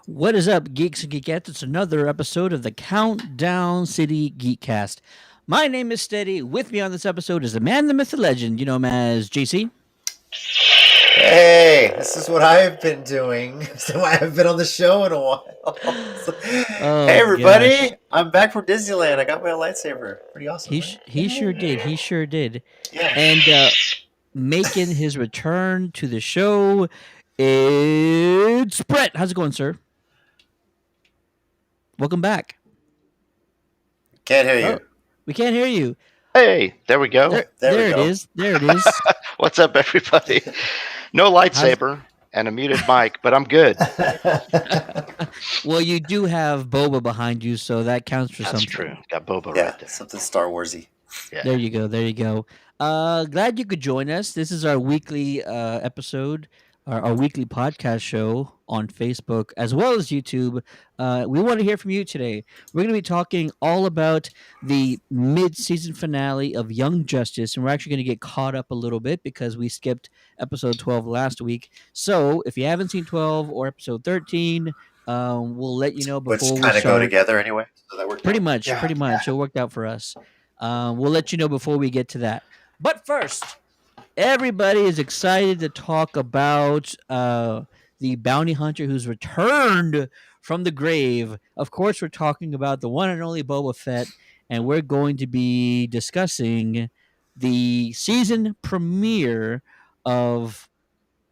What is up, geeks and geekettes? It's another episode of the Countdown City Geekcast. My name is Steady. With me on this episode is the man, the myth, the legend. You know him as JC. Hey, this is what I've been doing. So I haven't been on the show in a while. Oh, Hey, everybody. gosh. I'm back from Disneyland. I got my lightsaber. Pretty awesome, He, right? he sure did. He sure did. Yeah. And making his return to the show, it's Brett. How's it going, sir? Welcome back. Can't hear Oh, you. we can't hear you. Hey, there we go. There we it go. is. There it is. What's up, everybody? No lightsaber and a muted mic, but I'm good. Well, you do have Boba behind you, so that counts for That's something. true. Got Boba Yeah, right there. something Star Warsy. Yeah. There you go. There you go. Glad you could join us. This is our weekly episode, our weekly podcast show on Facebook as well as YouTube. We want to hear from you today. We're going to be talking all about the mid-season finale of Young Justice, and we're actually going to get caught up a little bit because we skipped episode 12 last week. So if you haven't seen 12 or episode 13, we'll let you know Which before we kind of go start. together anyway. So that worked Pretty out. much, Yeah. pretty much. It worked out for us. We'll let you know before we get to that. But first, everybody is excited to talk about the bounty hunter who's returned from the grave. Of course, we're talking about the one and only Boba Fett, and we're going to be discussing the season premiere of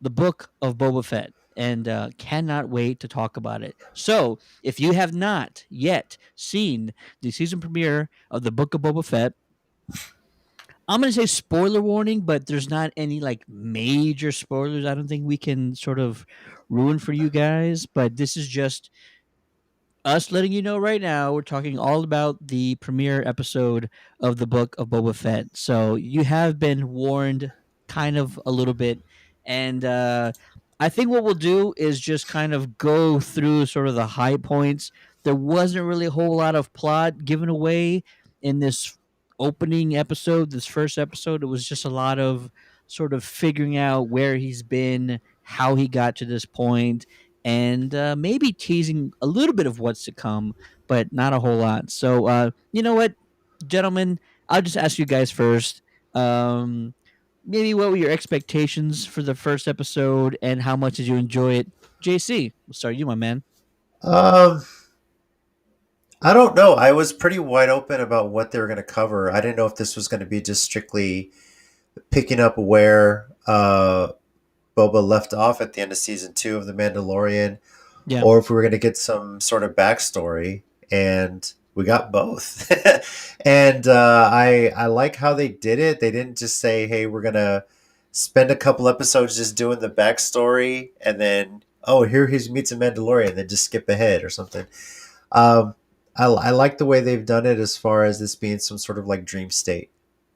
the Book of Boba Fett, and cannot wait to talk about it. So, if you have not yet seen the season premiere of the Book of Boba Fett, I'm gonna say spoiler warning, but there's not any like major spoilers. I don't think we can sort of ruin for you guys. But this is just us letting you know right now. We're talking all about the premiere episode of the Book of Boba Fett. So you have been warned, kind of a little bit, and I think what we'll do is just kind of go through sort of the high points. There wasn't really a whole lot of plot given away in this opening episode, this first episode. It was just a lot of sort of figuring out where he's been, how he got to this point, and maybe teasing a little bit of what's to come, but not a whole lot. So, you know what, gentlemen, I'll just ask you guys first. Maybe what were your expectations for the first episode, and how much did you enjoy it? JC, we'll start you, my man. Um, I don't know. I was pretty wide open about what they were going to cover. I didn't know if this was going to be just strictly picking up where Boba left off at the end of season 2 of The Mandalorian, Yeah. or if we were going to get some sort of backstory, and we got both. And I like how they did it. They didn't just say, "Hey, we're gonna spend a couple episodes just doing the backstory, and then here he meets a Mandalorian, and then just skip ahead or something." Um, I like the way they've done it as far as this being some sort of like dream state.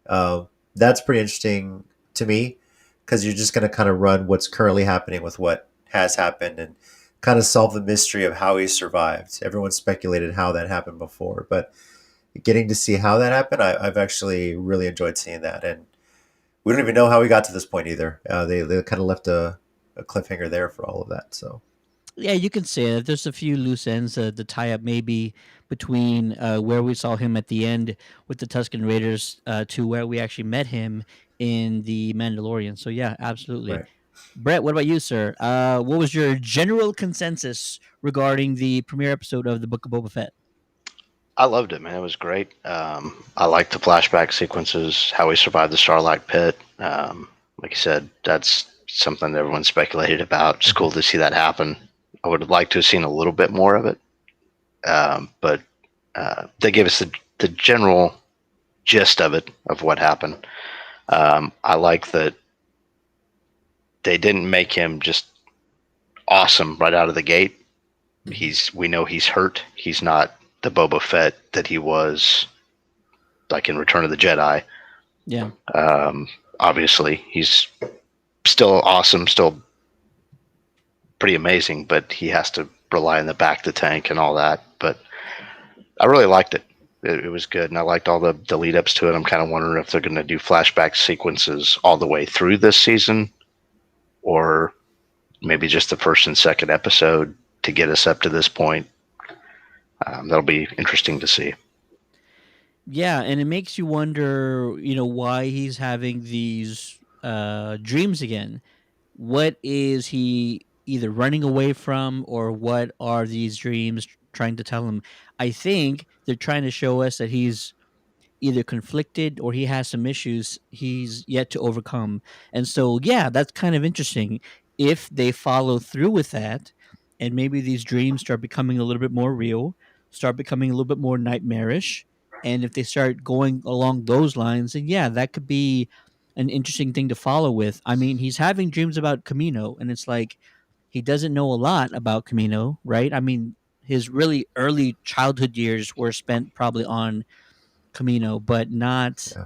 That's pretty interesting to me because you're just going to kind of run what's currently happening with what has happened and kind of solve the mystery of how he survived. Everyone speculated how that happened before, but getting to see how that happened, I've actually really enjoyed seeing that. And we don't even know how we got to this point either. They kind of left a cliffhanger there for all of that. So Yeah, you can say that. There's a few loose ends to tie up, maybe between where we saw him at the end with the Tusken Raiders to where we actually met him in the Mandalorian. So yeah, absolutely. Right. Brett, what about you, sir? What was your general consensus regarding the premiere episode of the Book of Boba Fett? I loved it, man. It was great. I liked the flashback sequences, how he survived the Starlight Pit. Like you said, that's something that everyone speculated about. It's cool to see that happen. I would have liked to have seen a little bit more of it, but they gave us the general gist of it, of what happened. I like that they didn't make him just awesome right out of the gate. We know he's hurt. He's not the Boba Fett that he was like in Return of the Jedi. Yeah. Obviously, he's still awesome, still pretty amazing, but he has to rely on the back to tank and all that. But I really liked it. It was good, and I liked all the lead ups to it. I'm kind of wondering if they're going to do flashback sequences all the way through this season, or maybe just the first and second episode to get us up to this point. That'll be interesting to see. Yeah, and it makes you wonder, why he's having these dreams again. What is he either running away from, or what are these dreams trying to tell him? I think they're trying to show us that he's either conflicted or he has some issues he's yet to overcome. And so, yeah, that's kind of interesting if they follow through with that, and maybe these dreams start becoming a little bit more real, start becoming a little bit more nightmarish. And if they start going along those lines, then yeah, that could be an interesting thing to follow with. I mean, he's having dreams about Camino, and it's like he doesn't know a lot about Camino, right? I mean, his really early childhood years were spent probably on Camino, but not Yeah.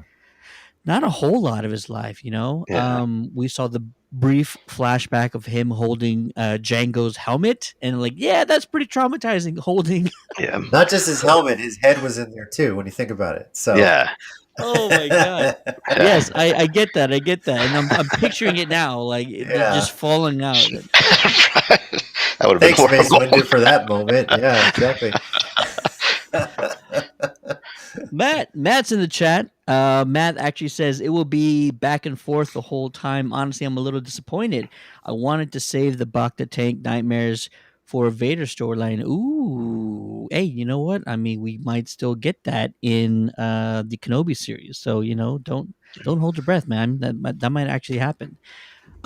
not a whole lot of his life. Yeah, We saw the brief flashback of him holding Django's helmet, and like, yeah, that's pretty traumatizing. Holding, yeah, Not just his helmet, his head was in there too when you think about it. So yeah. oh my god, Yeah. yes, I get that, and I'm picturing it now, like yeah. just falling out. That would have been Thanks, Mace horrible. Windu, for that moment. Yeah, exactly. Matt's in the chat. Matt actually says it will be back and forth the whole time. Honestly, I'm a little disappointed. I wanted to save the Bacta tank nightmares for a Vader storyline. Ooh, hey, you know what? I mean, we might still get that in the Kenobi series. So don't hold your breath, man. That might actually happen.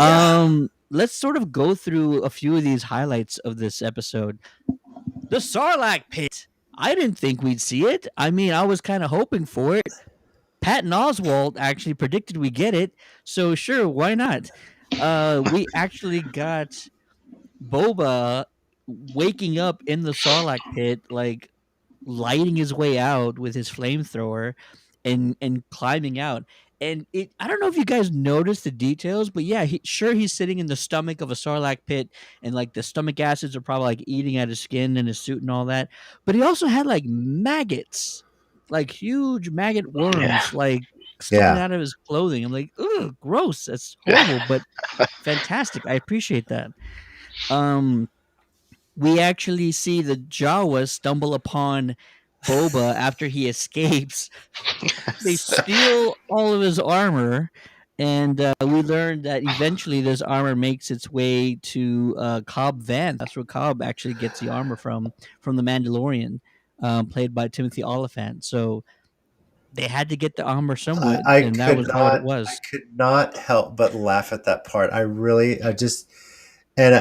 Yeah. Let's sort of go through a few of these highlights of this episode. The Sarlacc pit. I didn't think we'd see it. I mean, I was kind of hoping for it. Patton Oswalt actually predicted we get it, so sure, why not? We actually got Boba waking up in the Sarlacc pit, like lighting his way out with his flamethrower and climbing out. And I don't know if you guys noticed the details, but yeah, he's sitting in the stomach of a Sarlacc pit, and like the stomach acids are probably like eating at his skin and his suit and all that. But he also had like maggots, like huge maggot Yeah, worms, like sticking Yeah. out of his clothing. I'm like, ugh, gross. That's yeah, horrible, but fantastic. I appreciate that. Um, we actually see the Jawas stumble upon Boba after he escapes. They steal all of his armor, and we learn that eventually this armor makes its way to Cobb Vanth. That's where Cobb actually gets the armor from the Mandalorian, played by Timothy Oliphant. So they had to get the armor somewhat, I and that could was what it not I was. could not help but laugh at that part. I just in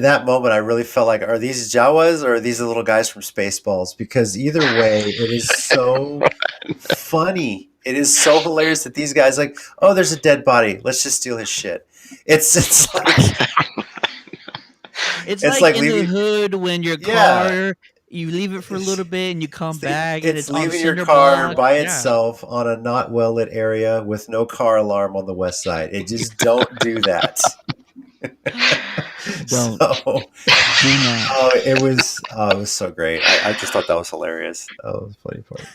that moment I really felt like, are these Jawas or are these the little guys from Spaceballs? Because either way, it is so funny. It is so hilarious that these guys like, oh, there's a dead body. Let's just steal his shit. It's like It's it's like like in the leaving. hood when your Yeah, car, you leave it for a it's, little bit and you come back and it's it's on leaving your cinder car block. by Yeah, itself on a not well lit area with no car alarm on the west side. It just don't do that. don't So, do not. it was so great. I just thought that was hilarious. That was a funny part.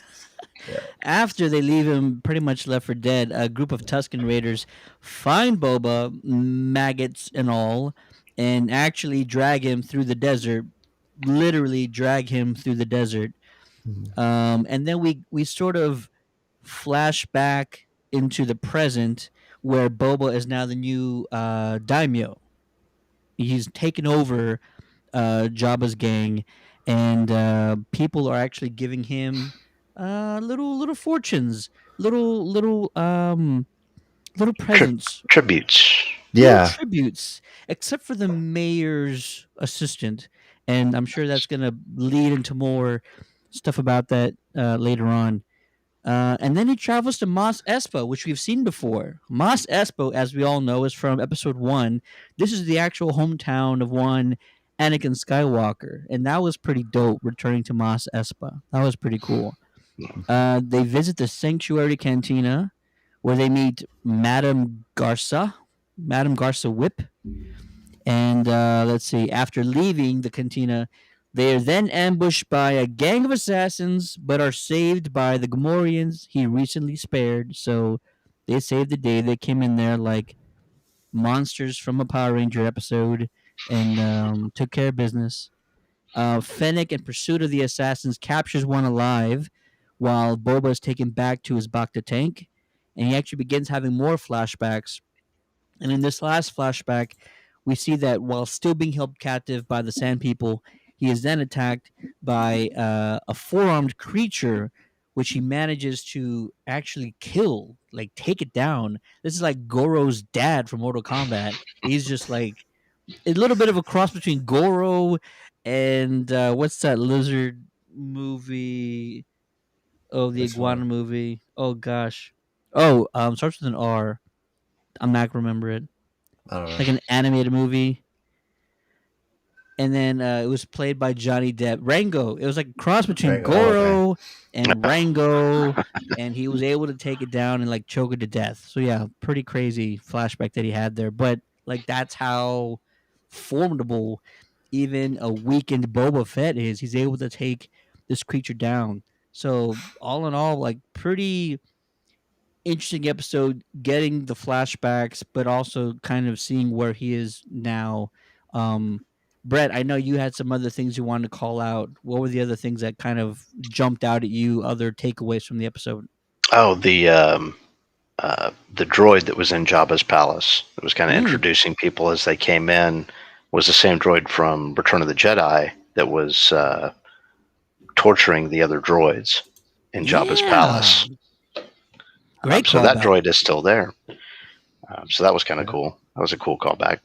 Yeah. After they leave him pretty much left for dead, a group of Tusken Raiders find Boba, maggots and all, and actually drag him through the desert, literally drag him through the desert. Mhm. And then we sort of flash back into the present where Boba is now the new daimyo. He's taken over Jabba's gang, and people are actually giving him little fortunes, little little Tri- presents, tributes. little Yeah. tributes, except for the mayor's assistant, and I'm sure that's gonna lead into more stuff about that later on. And then he travels to Mos Espa, which we've seen before. Mos Espa, as we all know, is from Episode One. This is the actual hometown of one Anakin Skywalker, and that was pretty dope. Returning to Mos Espa, that was pretty cool. They visit the Sanctuary Cantina, where they meet Madame Garza Whip, and let's see. After leaving the cantina, they are then ambushed by a gang of assassins, but are saved by the Gamorreans he recently spared. So they saved the day. They came in there like monsters from a Power Ranger episode and took care of business. Fennec, in pursuit of the assassins, captures one alive, while Boba is taken back to his Bacta tank, and he actually begins having more flashbacks. And in this last flashback, we see that while still being held captive by the Sand People, he is then attacked by a four-armed creature, which he manages to actually kill, like take it down. This is like Goro's dad from Mortal Kombat. He's just like a little bit of a cross between Goro and what's that lizard movie? Oh, the Which iguana one? movie. Oh gosh. Oh, starts with an R. I'm not gonna remember it. I don't know. Like an animated movie. And then it was played by Johnny Depp. Rango. It was like a cross between Rango. Oh, okay. Goro and Rango, and he was able to take it down and like choke it to death. So yeah, pretty crazy flashback that he had there. But like that's how formidable even a weakened Boba Fett is. He's able to take this creature down. So all in all, like pretty interesting episode, getting the flashbacks, but also kind of seeing where he is now. Brett, I know you had some other things you wanted to call out. What were the other things that kind of jumped out at you? Other takeaways from the episode? Oh, the droid that was in Jabba's palace that was kind of Mm, introducing people as they came in was the same droid from Return of the Jedi that was torturing the other droids in Jabba's yeah, palace. great So that callback. droid is still there. So that was kind of Yeah. cool. That was a cool callback.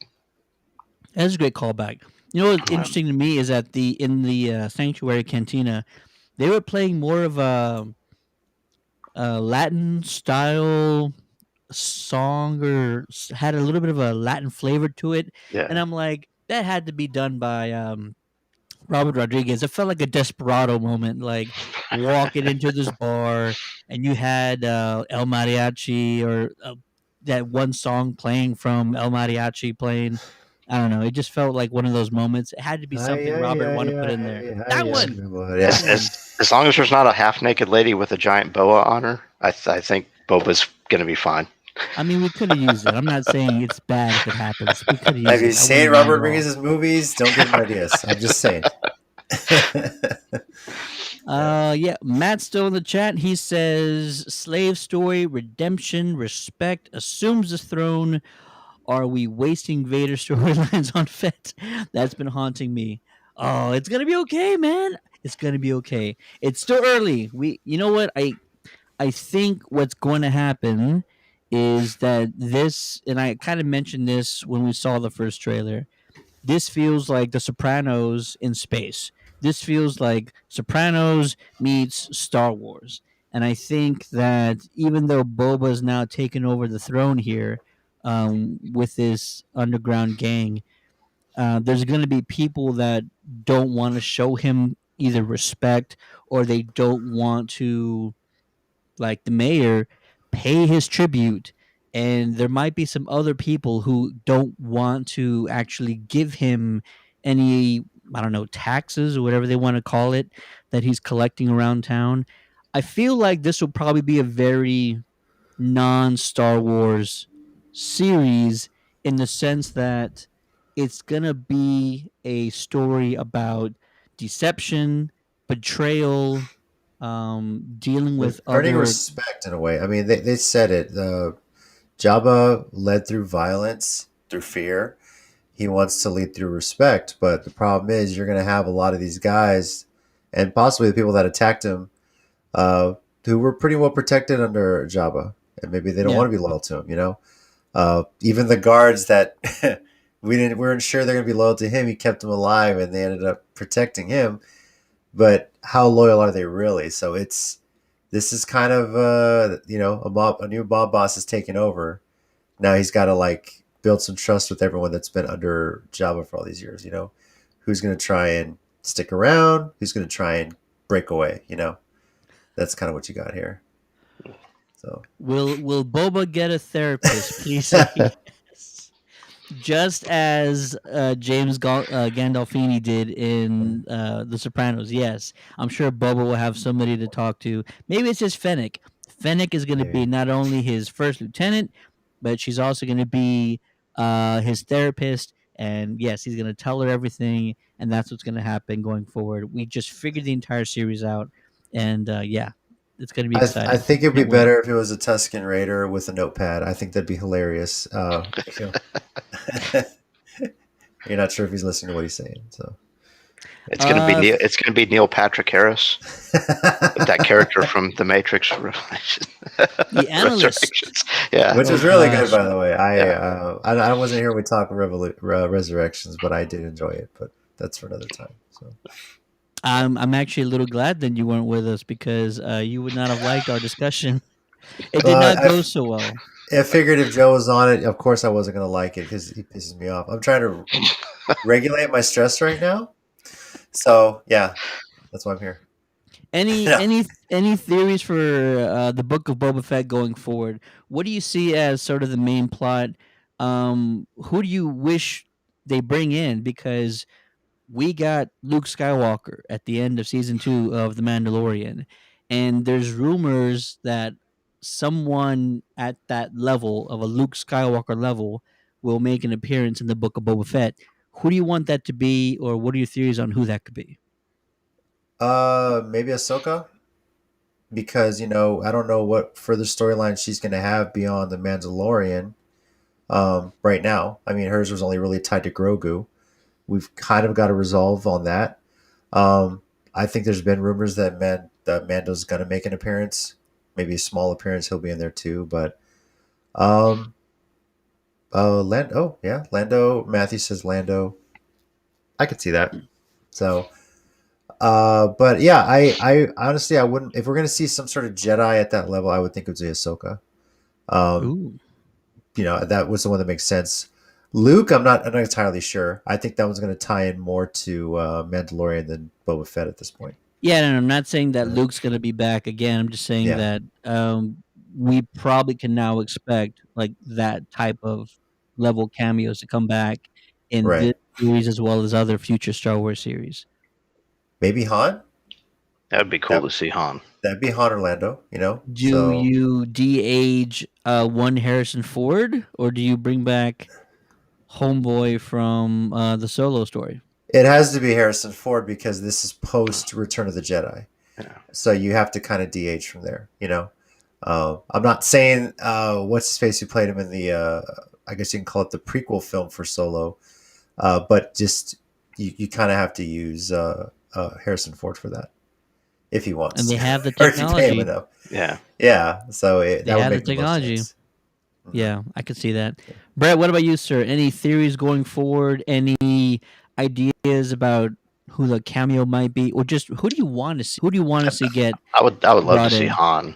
That's a great callback. You know what's Um, interesting to me is that the in the sanctuary cantina, they were playing more of a Latin style song or had a little bit of a Latin flavor to it, and yeah. I'm like, that had to be done by Robert Rodriguez. It felt like a desperado moment, like walking into this bar and you had El Mariachi or that one song playing from El Mariachi playing. I don't know. It just felt like one of those moments. It had to be Ay, something ay, Robert ay, wanted to put in there. ay, That ay, ay, one. mi amor. Yeah. That As, one. as long as there's not a half naked lady with a giant boa on her, I think Boba's going to be fine. I mean, we could have used it. I'm not saying it's bad if it happens. We could have Have used you it. I wouldn't seen mind Robert at all. Rodriguez's movies? Don't give him ideas. I'm just saying. Yeah. Yeah, Matt's still in the chat. He says slave story, redemption, respect, assumes the throne. Are we wasting Vader storylines on Fett? That's been haunting me. Oh, it's gonna be okay, man. It's gonna be okay. It's still early. You know what? I think what's going to happen is that this, and I kind of mentioned this when we saw the first trailer. This feels like The Sopranos in space. This feels like Sopranos meets Star Wars. And I think that even though Boba's now taken over the throne here with this underground gang, there's going to be people that don't want to show him either respect or they don't want to, like the mayor, pay his tribute. And there might be some other people who don't want to actually give him any, I don't know, taxes or whatever they want to call it that he's collecting around town. I feel like this will probably be a very non Star Wars series in the sense that it's gonna be a story about deception, betrayal, dealing with Earning other. respect in a way. I mean, they said it. Jabba led through violence, through fear. He wants to lead through respect, but the problem is you're going to have a lot of these guys, and possibly the people that attacked him, uh, who were pretty well protected under Jabba, and maybe they don't Yeah. want to be loyal to him. Even the guards that we weren't sure they're going to be loyal to him. He kept them alive, and they ended up protecting him. But how loyal are they really? So this is kind of a new mob boss is taking over. Now he's got to like build some trust with everyone that's been under Jabba for all these years. Who's going to try and stick around? Who's going to try and break away? That's kind of what you got here. So Will Boba get a therapist? Please say yes. Just as Gandolfini did in The Sopranos. Yes, I'm sure Boba will have somebody to talk to. Maybe it's just Fennec. Fennec is going to be maybe not only his first lieutenant, but she's also going to be his therapist. And yes, he's going to tell her everything, and that's what's going to happen going forward. We just figured the entire series out, and yeah, it's going to be I exciting. think it'd be Can't wait. better if it was a Tusken Raider with a notepad. I think that'd be hilarious. You're not sure if he's listening to what he's saying, so. Uh, It's gonna be Neil Patrick Harris, that character from The Matrix the analyst. Resurrections. Yeah, Which Oh is really good, gosh. by the way. yeah. I wasn't here when we talked Resurrections, but I did enjoy it. But that's for another time. So I'm actually a little glad that you weren't with us because you would not have liked our discussion. It did well, not go so well. I figured if Joe was on it, of course I wasn't going to like it because he pisses me off. I'm trying to regulate my stress right now. So yeah, that's why I'm here. Any No. any any theories for the Book of Boba Fett going forward? What do you see as sort of the main plot? Who do you wish they bring in? Because we got Luke Skywalker at the end of season 2 of The Mandalorian, and there's rumors that someone at that level of a Luke Skywalker level will make an appearance in the Book of Boba Fett. Who do you want that to be, or what are your theories on who that could be? Maybe Ahsoka because I don't know what further storyline she's going to have beyond the Mandalorian. Right now, I mean, hers was only really tied to Grogu. We've kind of got a resolve on that. I think there's been rumors that Mando's gonna make an appearance, maybe a small appearance. He'll be in there too. But um, yeah, Lando. Matthew says Lando. I could see that. So, but yeah, I honestly I wouldn't if we're gonna see some sort of Jedi at that level. I would think it would be Ahsoka. Um, Ooh. that was the one that makes sense. Luke, I'm not entirely sure. I think that one's going to tie in more to Mandalorian than Boba Fett at this point. Yeah, no, I'm not saying that Uh, Luke's going to be back again. I'm just saying yeah, that we probably can now expect like that type of level cameos to come back in right. this series as well as other future Star Wars series. Maybe Han. That would be cool That to see Han. that'd be Han Orlando. Do So you de-age one Harrison Ford, or do you bring back Homeboy from the Solo story? it has to be Harrison Ford because this is post Return of the Jedi. Yeah. So you have to kind of DH from there. I'm not saying what's his face who played him in the I guess you can call it the prequel film for Solo, but just you kind of have to use Harrison Ford for that if he And wants they have the or if you pay him technology. enough. Yeah. Yeah, so They that would have the make the most technology. sense. Mhm. Yeah, I could see that. Brett, what about you, sir? Any theories going forward? Any ideas about who the cameo might be, or just who do you want to see? Who do you want to see get I would love to brought see in? Han.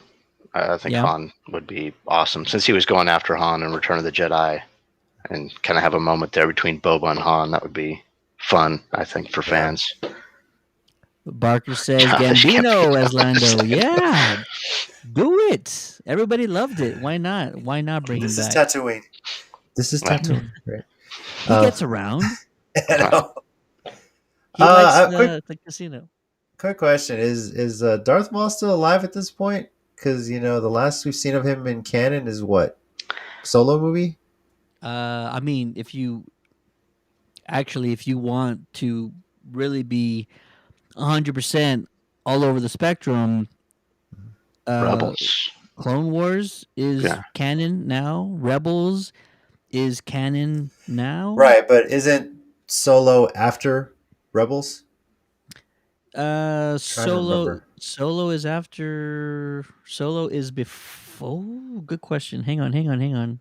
I think Yeah, Han would be awesome since he was going after Han in Return of the Jedi, and kind of have a moment there between Boba and Han. That would be fun, I think, for Yeah, fans. Barker says Childish Gambino as Gambino. Lando. Yeah, do it. Everybody loved it. Why not? Why not bring him this is back? Tatooine. This is Yeah, Tatooine. Right. he Um, gets around. I know. He likes Quick the casino. quick question: Is Darth Maul still alive at this point? Because the last we've seen of him in canon is what Solo movie. I mean, if you actually, if you want to really be 100% all over the spectrum, uh, Rebels. Clone Wars is Yeah. canon now. Rebels is canon now. Right, but isn't Solo after Rebels? Trying to remember. Solo is after. Solo is before. Good question. Hang on.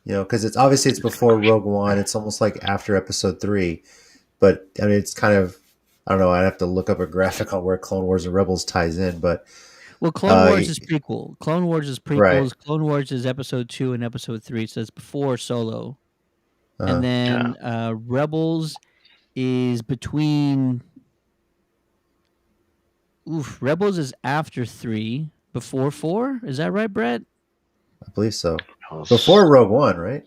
Because it's obviously it's before Rogue One. It's almost like after Episode 3. But I mean, it's kind of, I don't know. I'd have to look up a graphic on where Clone Wars and Rebels ties in. But Well, Clone uh, Wars is prequel. Clone Wars is right, prequels. Clone Wars is episode 2 and episode 3. So it's before Solo. And uh, Yeah. then Rebels is between. Oof, Rebels is after 3, before 4. Is that right, Brett? I believe so. Rebels. Before Rogue One, right?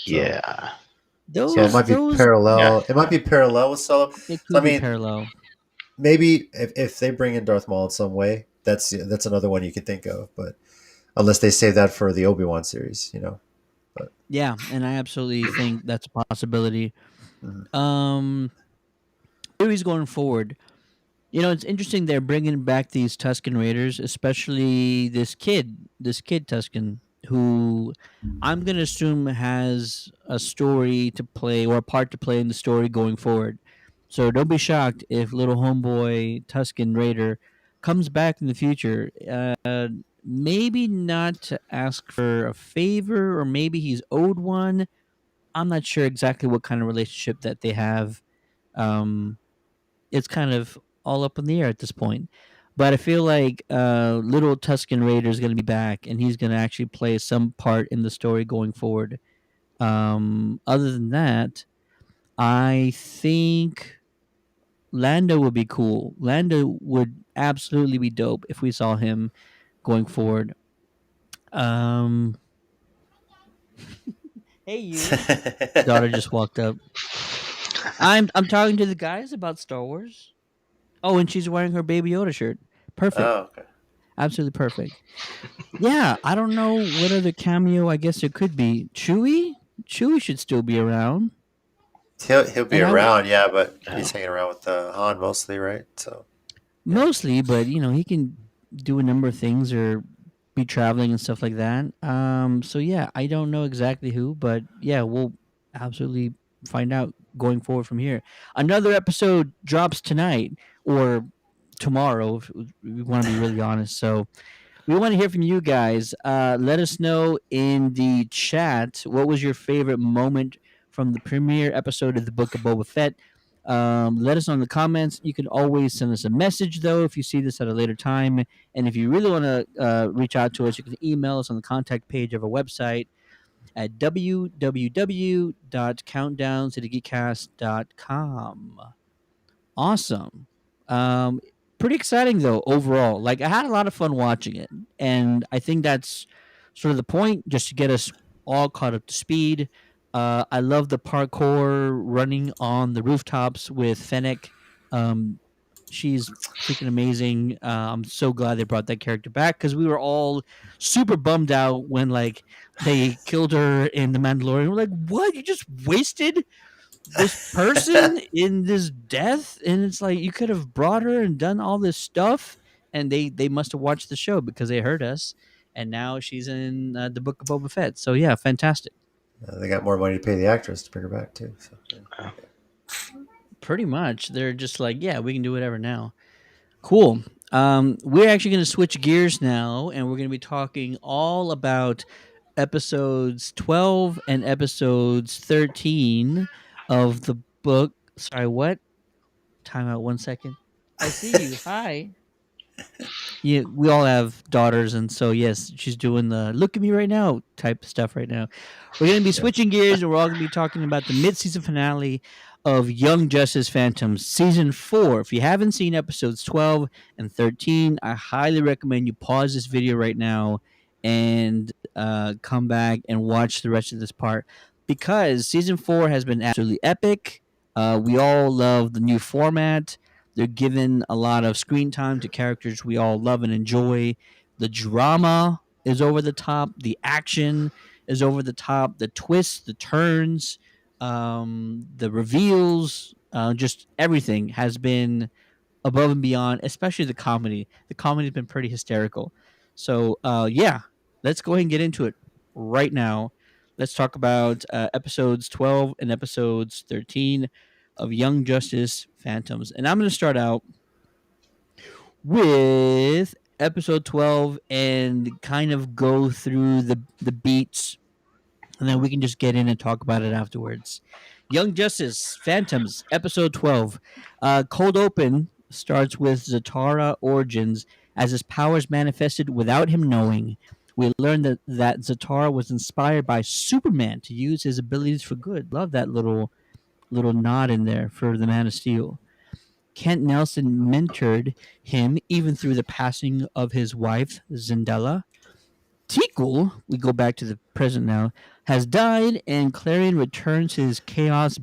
So, Yeah. so it Yeah. might be Those Yeah. parallel. It might be parallel with Solo. it So I could be mean, parallel. maybe if they bring in Darth Maul in some way, that's another one you could think of. But unless they save that for the Obi-Wan series. But Yeah, and I absolutely think that's a possibility. mhm. Um, Series going forward. It's interesting they're bringing back these Tusken Raiders, especially this kid Tusken, who I'm gonna assume has a story to play or a part to play in the story going forward. So don't be shocked if little homeboy Tusken Raider comes back in the future. Maybe not to ask for a favor, or maybe he's owed one. I'm not sure exactly what kind of relationship that they have. Um, it's kind of all up in the air at this point. But I feel like little Tusken Raider is going to be back, and he's going to actually play some part in the story going forward. Other than that, I think Lando would be cool. Lando would absolutely be dope if we saw him going forward. Um, hey, you. Daughter just walked up. I'm talking to the guys about Star Wars. Oh, and she's wearing her Baby Yoda shirt. Perfect. Oh, okay. Absolutely perfect. Yeah, I don't know what other cameo I guess there could be. Chewie? Chewie should still be around. He'll be And I around, yeah, but Yeah. he's hanging around with Han mostly, right? So yeah. mostly, but he can do a number of things or be traveling and stuff like that. So yeah, I don't know exactly who, but yeah, we'll absolutely find out going forward from here. Another episode drops tonight or tomorrow if we want to be really honest. So we want to hear from you guys. Let us know in the chat what was your favorite moment from the premiere episode of the Book of Boba Fett. Let us know in the comments. You can always send us a message, though, if you see this at a later time. And if you really want to reach out to us, you can email us on the contact page of our website at www.countdowntothegeekcast.com. Awesome. Um, Pretty exciting though overall. Like I had a lot of fun watching it, and I think that's sort of the point, just to get us all caught up to speed. I love the parkour running on the rooftops with Fennec. Um, she's freaking amazing. I'm so glad they brought that character back because we were all super bummed out when like they killed her in the Mandalorian. We're like, what? You just wasted this person in this death, and it's like you could have brought her and done all this stuff, and they must have watched the show because they heard us, and now she's in the Book of Boba Fett. So yeah, fantastic. They got more money to pay the actress to bring her back too. So yeah. Yeah. Pretty much, they're just like, yeah, we can do whatever now. Cool. We're actually going to switch gears now, and we're going to be talking all about episodes 12 and episodes 13 of the book. Sorry, what? Time out 1 second. I see you. Hi. Yeah, we all have daughters, and so yes, she's doing the "look at me right now" type stuff right now. We're going to be Yeah. switching gears, and we're all going to be talking about the mid-season finale of Young Justice Phantom season 4. If you haven't seen episodes 12 and 13, I highly recommend you pause this video right now and come back and watch the rest of this part, because season 4 has been absolutely epic. We all love the new format. They're given a lot of screen time to characters we all love and enjoy. The drama is over the top. The action is over the top. The twists, the turns. the reveals, just everything has been above and beyond, especially the comedy. The comedy's been pretty hysterical. So, yeah, let's go ahead and get into it right now. Let's talk about episodes 12 and episodes 13 of Young Justice Phantoms. And I'm going to start out with episode 12 and kind of go through the beats, and then we can just get in and talk about it afterwards. Young Justice Phantoms, episode 12. Cold Open starts with Zatara origins as his powers manifested without him knowing. We learn that Zatara was inspired by Superman to use his abilities for good. Love that little nod in there for the Man of Steel. Kent Nelson mentored him even through the passing of his wife, Zendela. Tikul, we go back to the present now, has died, and Clarion returns to his chaos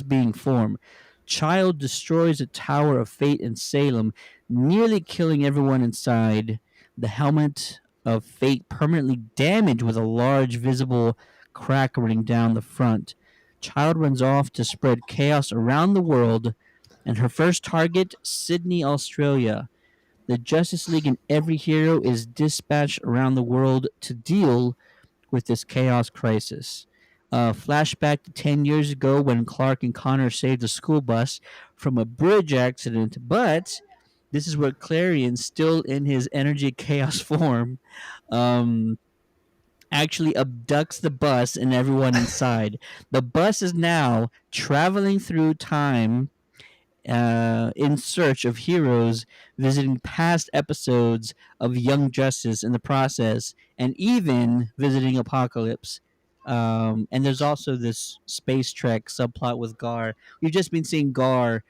being form. Child destroys the Tower of Fate in Salem, nearly killing everyone inside. The helmet of Fate permanently damaged with a large visible crack running down the front. Child runs off to spread chaos around the world, and her first target, Sydney, Australia. The Justice League and every hero is dispatched around the world to deal with this chaos crisis. Flashback to 10 years ago when Clark and Connor saved a school bus from a bridge accident, but this is where Clarion, still in his energy chaos form, um, actually abducts the bus and everyone inside. The bus is now traveling through time in search of heroes, visiting past episodes of Young Justice in the process, and even visiting Apocalypse. And there's also this space trek subplot with Gar. We've just been seeing Gar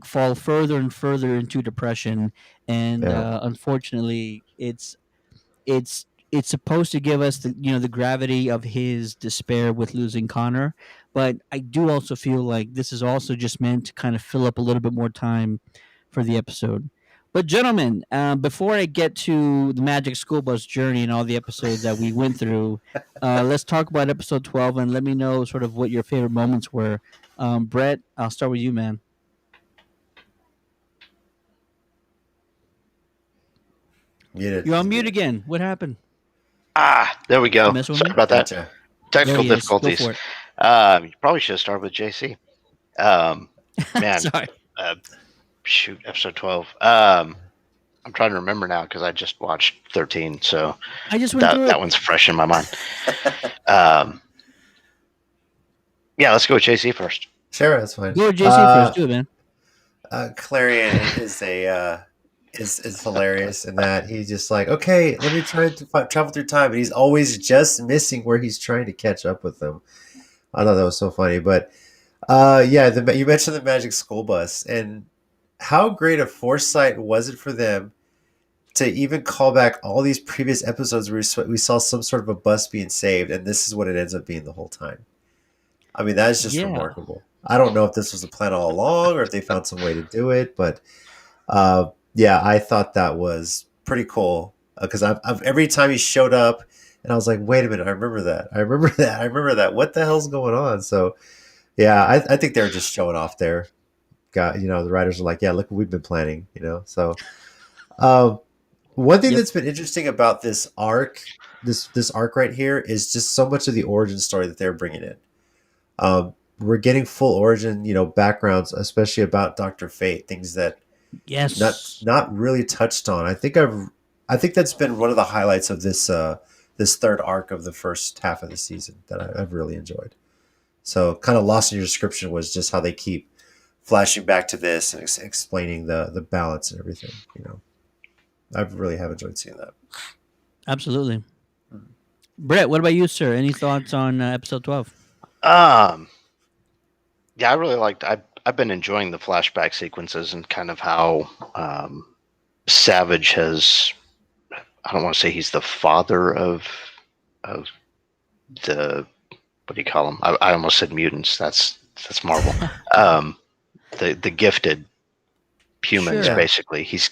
fall further and further into depression, and Yeah. unfortunately, it's supposed to give us the gravity of his despair with losing Connor, but I do also feel like this is also just meant to kind of fill up a little bit more time for the episode. But gentlemen, before I get to the Magic School Bus journey and all the episodes that we went through, let's talk about episode 12 and let me know sort of what your favorite moments were. Brett, I'll start with you, man. You're on mute again. What happened? There we go. Mess with Sorry me? about that. Gotcha. Technical There he is. Go difficulties. for it. You probably should have started with JC. Man, Sorry. shoot, episode 12. I'm trying to remember now because I just watched 13, so I just went through that it. one's fresh in my mind. Yeah, let's go with JC first. Sure, that's fine. Go with JC first. Do it, man. Clarion is hilarious in that he's just like, okay, let me try to travel through time, and he's always just missing where he's trying to catch up with them. I thought that was so funny. But yeah, you mentioned the Magic School Bus, and how great a foresight was it for them to even call back all these previous episodes where we saw some sort of a bus being saved, and this is what it ends up being the whole time. I mean, that is just remarkable. I don't know if this was a plan all along or if they found some way to do it, but yeah, I thought that was pretty cool because I've every time he showed up, and I was like, wait a minute, I remember that. I remember that. What the hell's going on? So yeah, I think they're just showing off there. The writers are like, yeah, look what we've been planning, So one thing that's been interesting about this arc, this arc right here, is just so much of the origin story that they're bringing in. We're getting full origin, backgrounds, especially about Dr. Fate, things that not really touched on. I think that's been one of the highlights of this third arc of the first half of the season that I've really enjoyed. So kind of lost in your description was just how they keep flashing back to this and explaining the balance and everything. I really have enjoyed seeing that. Absolutely. Brett, what about you, sir? Any thoughts on episode 12? Yeah, I really liked. I've been enjoying the flashback sequences and kind of how Savage has. I don't want to say he's the father of the, what do you call them? I almost said mutants. That's Marvel. The gifted humans, basically. He's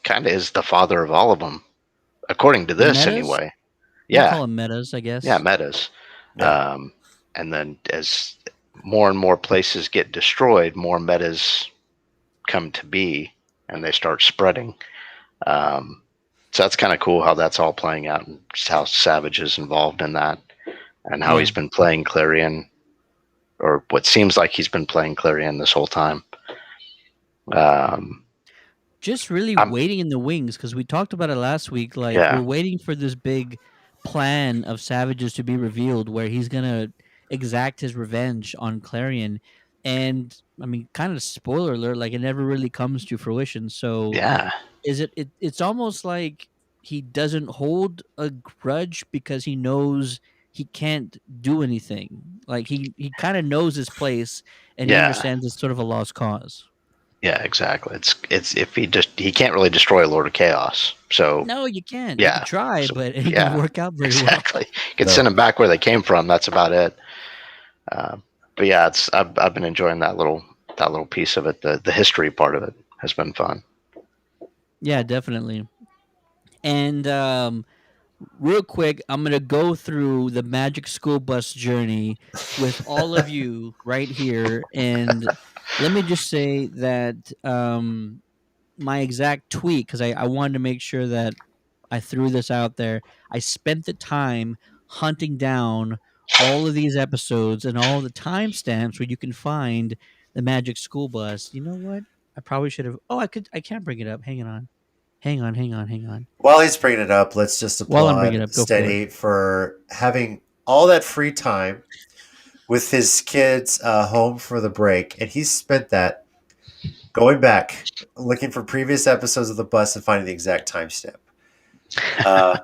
kind of is the father of all of them, according to this, metas? anyway. Yeah, call them metas, I guess. Yeah, metas. Yeah. and then as more and more places get destroyed, more metas come to be, and they start spreading. Um, so that's kind of cool how that's all playing out, and just how Savage is involved in that, and how Yeah. he's been playing Clarion, or what seems like he's been playing Clarion this whole time. Um, Just really I'm waiting in the wings because we talked about it last week. Like we're yeah, waiting for this big plan of Savages to be revealed, where he's gonna exact his revenge on Clarion. And I mean, kind of spoiler alert, like it never really comes to fruition. So yeah, it's almost like he doesn't hold a grudge because he knows he can't do anything. Like he kind of knows his place and he yeah, understands it's sort of a lost cause. yeah, exactly. It's if he can't really destroy Lord of Chaos, so No, you can't. You could yeah, try, so but it ain't gonna yeah, work out very well. exactly. You can send No. them back where they came from. That's about it. Uh, but yeah, I've been enjoying that little piece of it. The history part of it has been fun. Yeah, definitely. And real quick, I'm gonna go through the Magic School Bus journey with all of you right here, and let me just say that my exact tweet, because I wanted to make sure that I threw this out there. I spent the time hunting down all of these episodes and all the timestamps where you can find the Magic School Bus. You know what? I probably should have. Oh, I could. I can't bring it up. Hang on. Hang on. Hang on. Hang on. While he's bringing it up, let's just While I'm bringing it applaud up, go for it. Steady for having all that free time with his kids home for the break, and he's spent that going back, looking for previous episodes of the bus and finding the exact timestamp. Uh,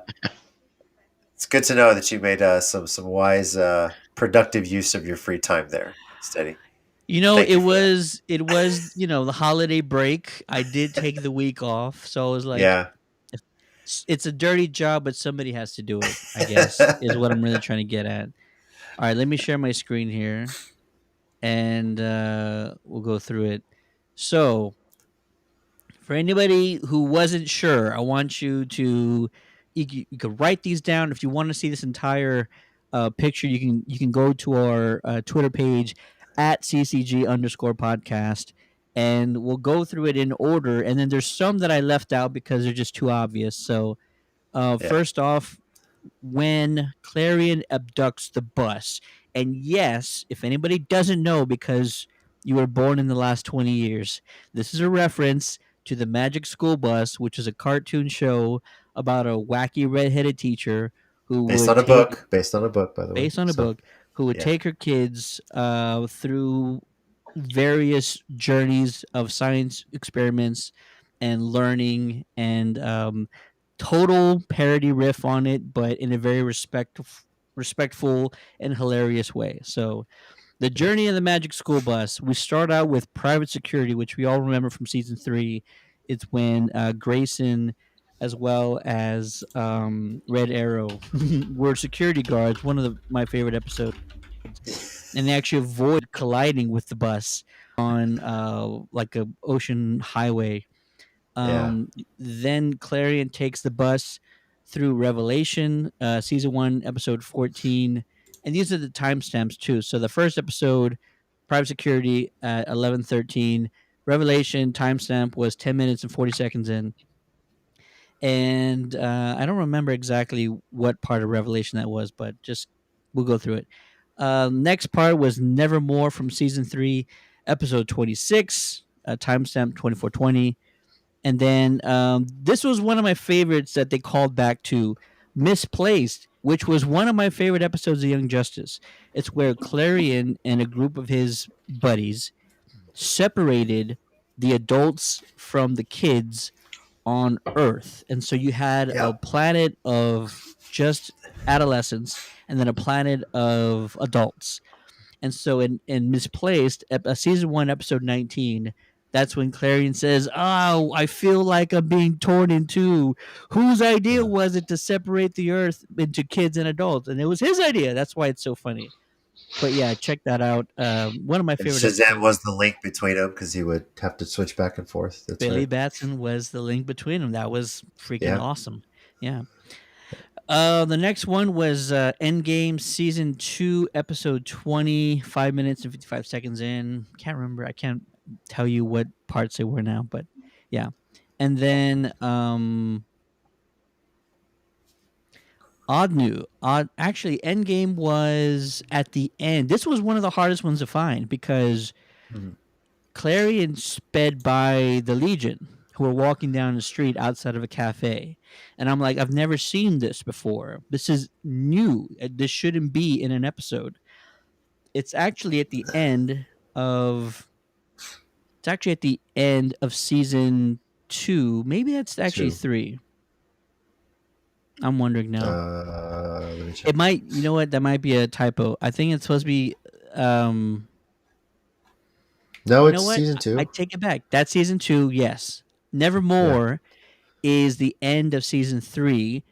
it's good to know that you made some wise, productive use of your free time there, Steady. You know, Thank it you for that. was it was the holiday break. I did take the week off, so I was like, Yeah. if- it's a dirty job, but somebody has to do it. I guess is what I'm really trying to get at. All right, let me share my screen here, and we'll go through it. So, for anybody who wasn't sure, I want you to you could write these down. If you want to see this entire picture, you can go to our Twitter page at ccg underscore podcast, and we'll go through it in order. And then there's some that I left out because they're just too obvious. So Yeah. first off, when Clarion abducts the bus. And yes, if anybody doesn't know because you were born in the last 20 years, this is a reference to the Magic School Bus, which is a cartoon show about a wacky redheaded teacher who Based would on a take, book. Based on a book, by the way. based on a So, book, who would yeah. take her kids through various journeys of science experiments and learning and total parody riff on it, but in a very respectful and hilarious way. So the journey of the Magic School Bus. We start out with private security, which we all remember from season 3. It's when Grayson, as well as Red Arrow, were security guards. One of my favorite episodes, and they actually avoid colliding with the bus on like a ocean highway. Yeah. Then Clarion takes the bus through Revelation, season 1, episode 14, and these are the timestamps too. So the first episode, private security at 11:13. Revelation timestamp was 10 minutes and 40 seconds in, and I don't remember exactly what part of Revelation that was, but just we'll go through it. Next part was Nevermore from season 3, episode 26, timestamp 24:20. And then this was one of my favorites that they called back to, Misplaced, which was one of my favorite episodes of Young Justice. It's where Clarion and a group of his buddies separated the adults from the kids on Earth. And so you had a Yeah. planet of just adolescents and then a planet of adults. And so in Misplaced, season 1, episode 19, that's when Clarion says, "Oh, I feel like I'm being torn in two. Whose idea Yeah. was it to separate the Earth into kids and adults?" And it was his idea. That's why it's so funny. But yeah, check that out. One of my And favorite Shazam episodes. was the link between them because he would have to switch back and forth. That's Billy right. Batson was the link between them. That was freaking Yeah. awesome. Yeah. The next one was Endgame season 2, episode 20, 5 minutes and 55 seconds in. Can't remember. I can't tell you what parts they were now, but yeah. And then Odd New. Odd Actually, Endgame was at the end. This was one of the hardest ones to find because Mhm. Clarion sped by the Legion who were walking down the street outside of a cafe. And I'm like, I've never seen this before. This is new. This shouldn't be in an episode. It's actually at the end of it's actually at the end of season 2. Maybe that's actually Two. 3. I'm wondering now. Let me check. It might, you know what? That might be a typo. I think it's supposed to be um No, you it's know what? season I 2. take it back. That's season 2. Yes. Yeah. Nevermore is the end of season 3,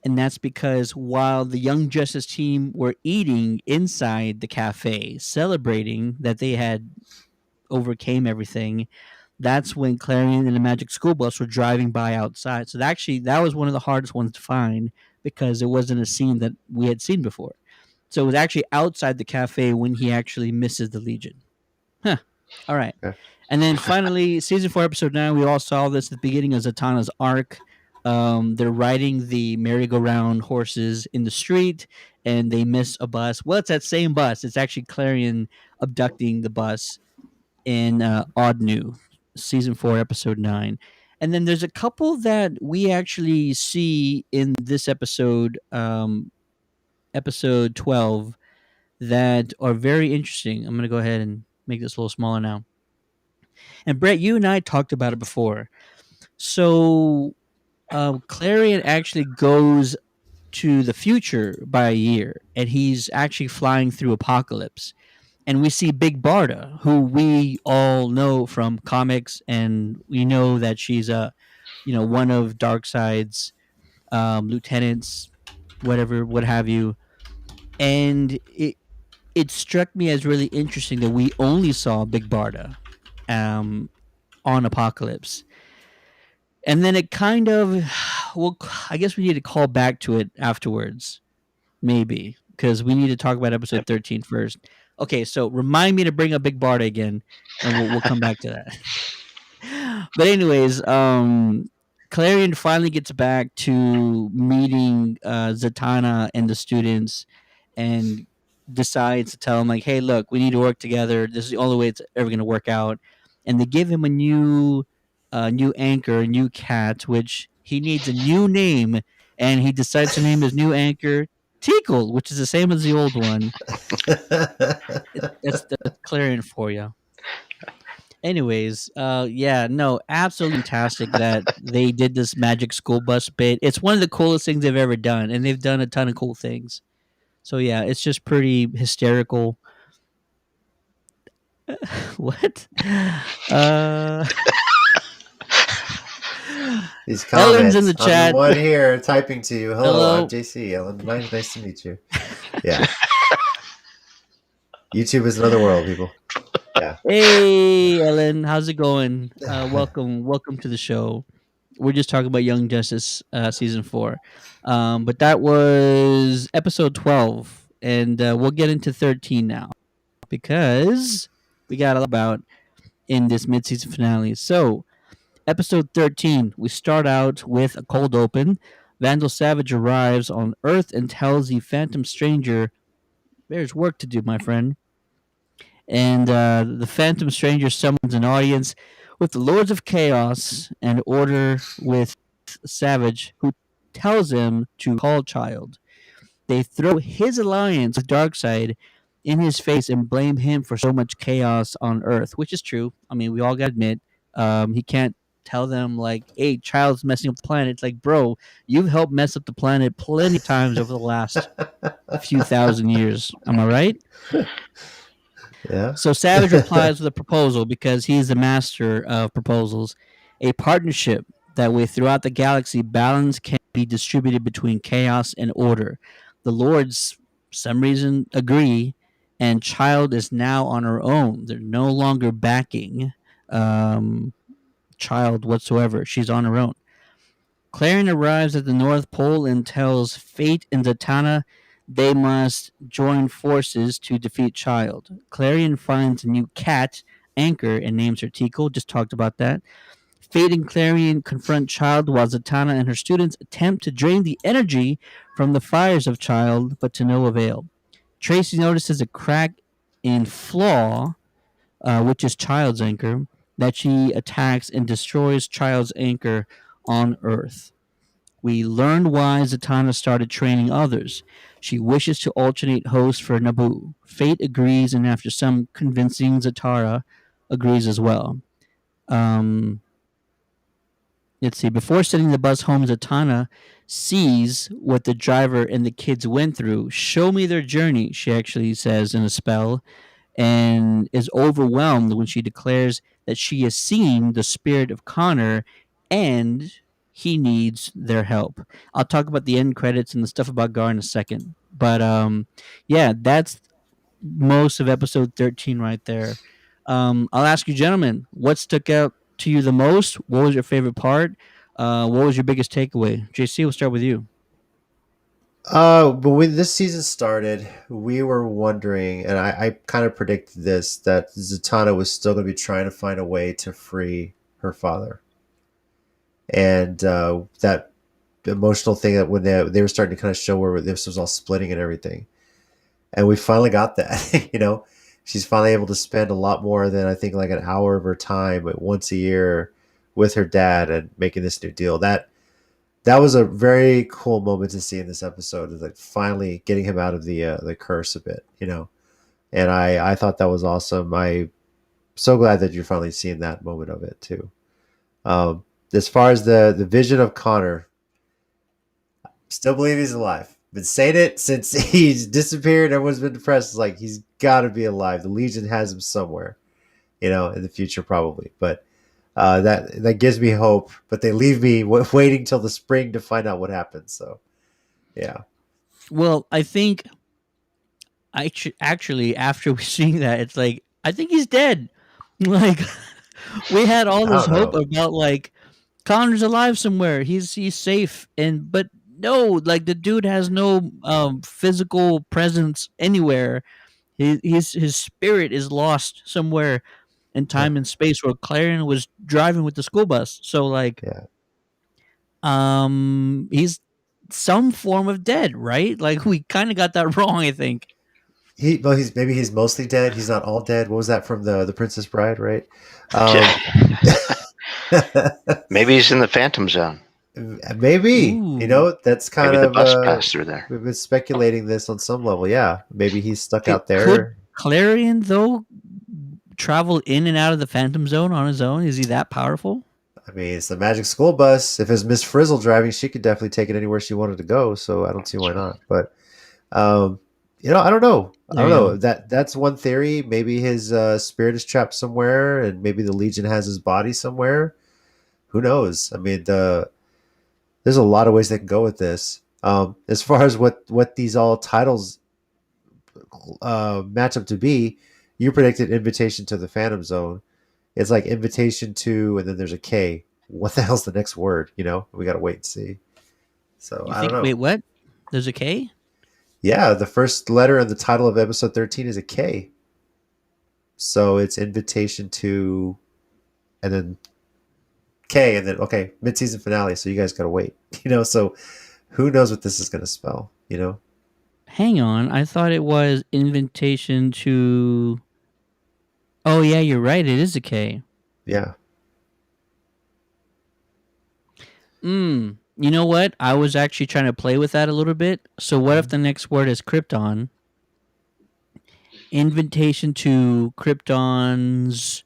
and that's because while the Young Justice team were eating inside the cafe, celebrating that they had overcame everything, that's when Clarion and the Magic School Bus were driving by outside. So actually, that was one of the hardest ones to find because it wasn't a scene that we had seen before. So it was actually outside the cafe when he actually misses the Legion. Huh. All right. Okay. And then finally, season 4, episode 9, we all saw this at the beginning of Zatanna's arc. They're riding the merry-go-round horses in the street, and they miss a bus. Well, it's that same bus. It's actually Clarion abducting the bus in Odd New, season 4, episode 9. And then there's a couple that we actually see in this episode, episode 12, that are very interesting. I'm going to go ahead and make this a little smaller now. And Brett, you and I talked about it before. So Clarion actually goes to the future by a year, and he's actually flying through Apocalypse. And we see Big Barda, who we all know from comics, and we know that she's one of Darkseid's lieutenants, whatever, what have you. And it struck me as really interesting that we only saw Big Barda um, on Apocalypse. And then it kind of, well, I guess we need to call back to it afterwards, maybe, because we need to talk about episode Yep. 13 first. Okay, so remind me to bring up Big Barda again, and we'll come back to that. But anyways, Clarion finally gets back to meeting Zatanna and the students, and decides to tell them like, "Hey, look, we need to work together. This is the only way it's ever going to work out." And they give him new anchor, a new cat, which he needs a new name, and he decides to name his new anchor Teakle, which is the same as the old one. That's Clarion for you. Anyways, yeah, no, absolutely fantastic that they did this Magic School Bus bit. It's one of the coolest things they've ever done, and they've done a ton of cool things. So yeah, it's just pretty hysterical. What? Uh, These Ellen's in the comments. I'm the chat. one here typing to you. Hello, I'm Hello. JC. Ellen, nice to meet you. Yeah. YouTube is another world, people. Yeah. Hey, Ellen, how's it going? Welcome to the show. We're just talking about Young Justice season 4, but that was episode 12, and we'll get into 13 now because we got a lot about in this mid-season finale. So, episode 13, we start out with a cold open. Vandal Savage arrives on Earth and tells the Phantom Stranger, "There's work to do, my friend." And the Phantom Stranger summons an audience with the Lords of Chaos and Order with Savage, who tells him to call Child. They throw his alliance with Darkseid in his face and blame him for so much chaos on Earth, which is true. I mean, we all got to admit, he can't tell them, like, hey, Child's messing up the planet. It's like, bro, you've helped mess up the planet plenty of times over the last few thousand years. Am I right? Yeah. So Savage replies with a proposal because he's the master of proposals. A partnership that way throughout the galaxy, balance can be distributed between chaos and order. The Lords, for some reason, agree, and Child is now on her own. They're no longer backing Child whatsoever. She's on her own. Clarion arrives at the North Pole and tells Fate and Zatanna they must join forces to defeat Child. Clarion finds a new cat, Anchor, and names her Tico. Just talked about that. Fate and Clarion confront Child while Zatanna and her students attempt to drain the energy from the fires of Child, but to no avail. Tracy notices a crack in Flaw, which is Child's anchor, that she attacks and destroys Child's anchor on Earth. We learn why Zatanna started training others. She wishes to alternate hosts for Naboo. Fate agrees, and after some convincing, Zatara agrees as well. Um, let's see. Before sending the bus home, Zatanna sees what the driver and the kids went through. Show me their journey, she actually says in a spell, and is overwhelmed when she declares that she has seen the spirit of Connor and he needs their help. I'll talk about the end credits and the stuff about Gar in a second. But yeah, that's most of episode 13 right there. I'll ask you, gentlemen, what stuck out to you the most? What was your favorite part? What was your biggest takeaway? JC, we'll start with you. But when this season started, we were wondering, and I kind of predicted this, that Zatanna was still going to be trying to find a way to free her father. And that emotional thing that when they were starting to kind of show where this was all splitting and everything. And we finally got that, she's finally able to spend a lot more than I think like an hour of her time once a year with her dad and making this new deal. That was a very cool moment to see in this episode, is like finally getting him out of the curse a bit, And I thought that was awesome. I'm so glad that you're finally seeing that moment of it too. As far as the vision of Connor, still believe he's alive. Been saying it since he's disappeared. Everyone's been depressed. It's like he's got to be alive. The Legion has him somewhere, in the future probably. But that gives me hope. But they leave me waiting till the spring to find out what happens. So, yeah. Well, I think actually after seeing that, it's like I think he's dead. Like we had all I this don't hope know. about like Connor's alive somewhere. He's safe, but no, like the dude has no physical presence anywhere. His spirit is lost somewhere in Yeah. time and space where Clarion was driving with the school bus. So like Yeah. he's some form of dead, right? Like we kind of got that wrong, I think. He's mostly dead. He's not all dead. What was that from the Princess Bride, right? Yeah. Maybe he's in the Phantom Zone. Maybe, Ooh. that's kind Maybe the of bus passed through there. we've been speculating this on some level. Yeah, maybe he's stuck Okay, out could there. Clarion though travel in and out of the Phantom Zone on his own? Is he that powerful? I mean, it's the Magic School Bus. If it's Miss Frizzle driving, she could definitely take it anywhere she wanted to go. So I don't see That's why right. not. But I don't know. I There don't you know. go. That's one theory. Maybe his spirit is trapped somewhere, and maybe the Legion has his body somewhere. Who knows? I mean, there's a lot of ways they can go with this. As far as what these all titles match up to be, you predicted Invitation to the Phantom Zone. It's like Invitation to, and then there's a K. What the hell's the next word? We got to wait and see. So You I don't think? know. Wait, what? There's a K? Yeah, the first letter in the title of episode 13 is a K. So it's Invitation to, and then K, and then okay, mid-season finale. So you guys got to wait. So who knows what this is going to spell? Hang on. I thought it was invitation to. Oh yeah, you're right. It is a K. Yeah. You know what? I was actually trying to play with that a little bit. So what if Mhm. the next word is Krypton? Invitation to Krypton's,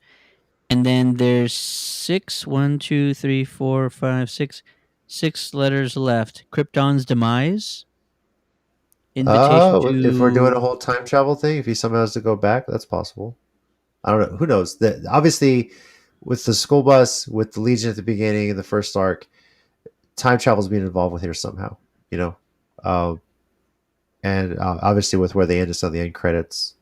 and then there's six, 1, 2, 3, 4, 5, 6 letters left. Krypton's demise. Invitation If we're doing a to. whole time travel thing, if he somehow has to go back, that's possible. I don't know. Who knows? Obviously, with the school bus, with the Legion at the beginning and the first arc, time travel is being involved with here somehow. You know, um, and obviously with where they end us on the end credits,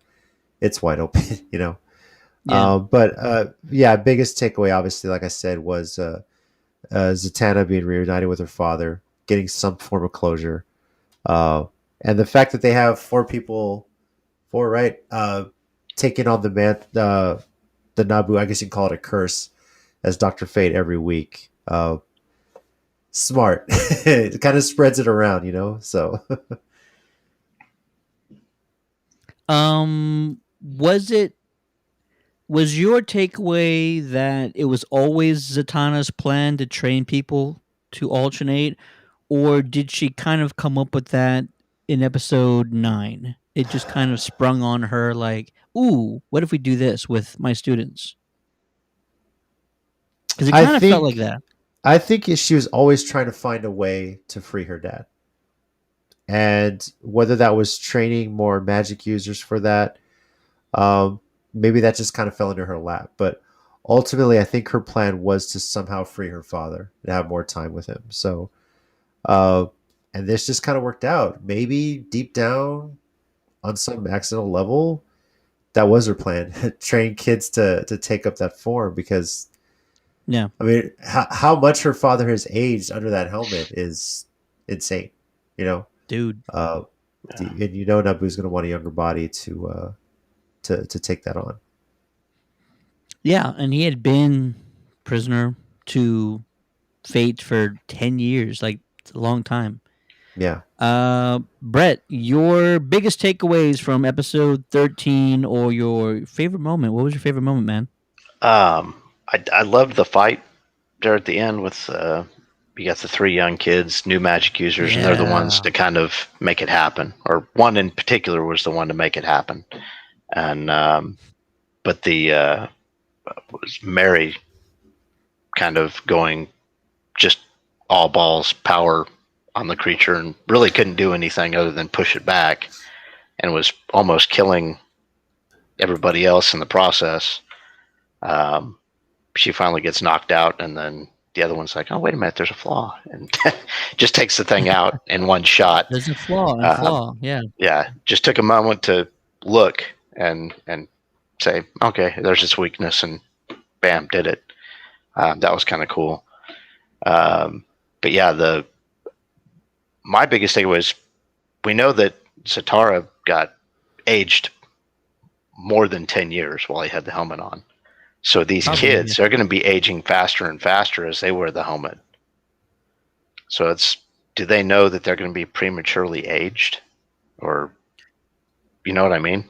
it's wide open. Yeah. But yeah, biggest takeaway, obviously, like I said, was Zatanna being reunited with her father, getting some form of closure, uh, and the fact that they have four right, taking on the Nabu. I guess you can call it a curse, as Doctor Fate every week. Smart. It kind of spreads it around, So Was it was your takeaway that it was always Zatanna's plan to train people to alternate, or did she kind of come up with that in episode 9? It just kind of sprung on her like, "Ooh, what if we do this with my students?" Because it I kind of felt like think that. I think she was always trying to find a way to free her dad, and whether that was training more magic users for that, um, maybe that just kind of fell into her lap. But ultimately, I think her plan was to somehow free her father and have more time with him. So, uh, and this just kind of worked out. Maybe deep down, on some accidental level, that was her plan: train kids to take up that form. Because Yeah, I mean, how much her father has aged under that helmet is insane. You know, dude. uh, Yeah. and Nabu's going to want a younger body to take that on. Yeah, and he had been prisoner to fate for 10 years. Like, it's a long time. Yeah. Brett, your biggest takeaways from episode 13 or your favorite moment? What was your favorite moment, man? I loved the fight there at the end with you got the three young kids, new magic users, and they're the ones Yeah. to kind of make it happen. Or one in particular was the one to make it happen. And but the was Mary kind of going just all balls power on the creature and really couldn't do anything other than push it back and was almost killing everybody else in the process. Um, she finally gets knocked out, and then the other one's like, "Oh, wait a minute, there's a flaw," and just takes the thing out in one shot. There's a flaw and Um, flaw. Yeah. yeah, just took a moment to look and say, "Okay, there's its weakness," and bam, did it. That was kind of cool. But yeah, the my biggest takeaway was we know that Zatara got aged more than 10 years while he had the helmet on. So these Probably. Yeah. kids are going to be aging faster and faster as they wear the helmet. So do they know that they're going to be prematurely aged? Or, you know what I mean?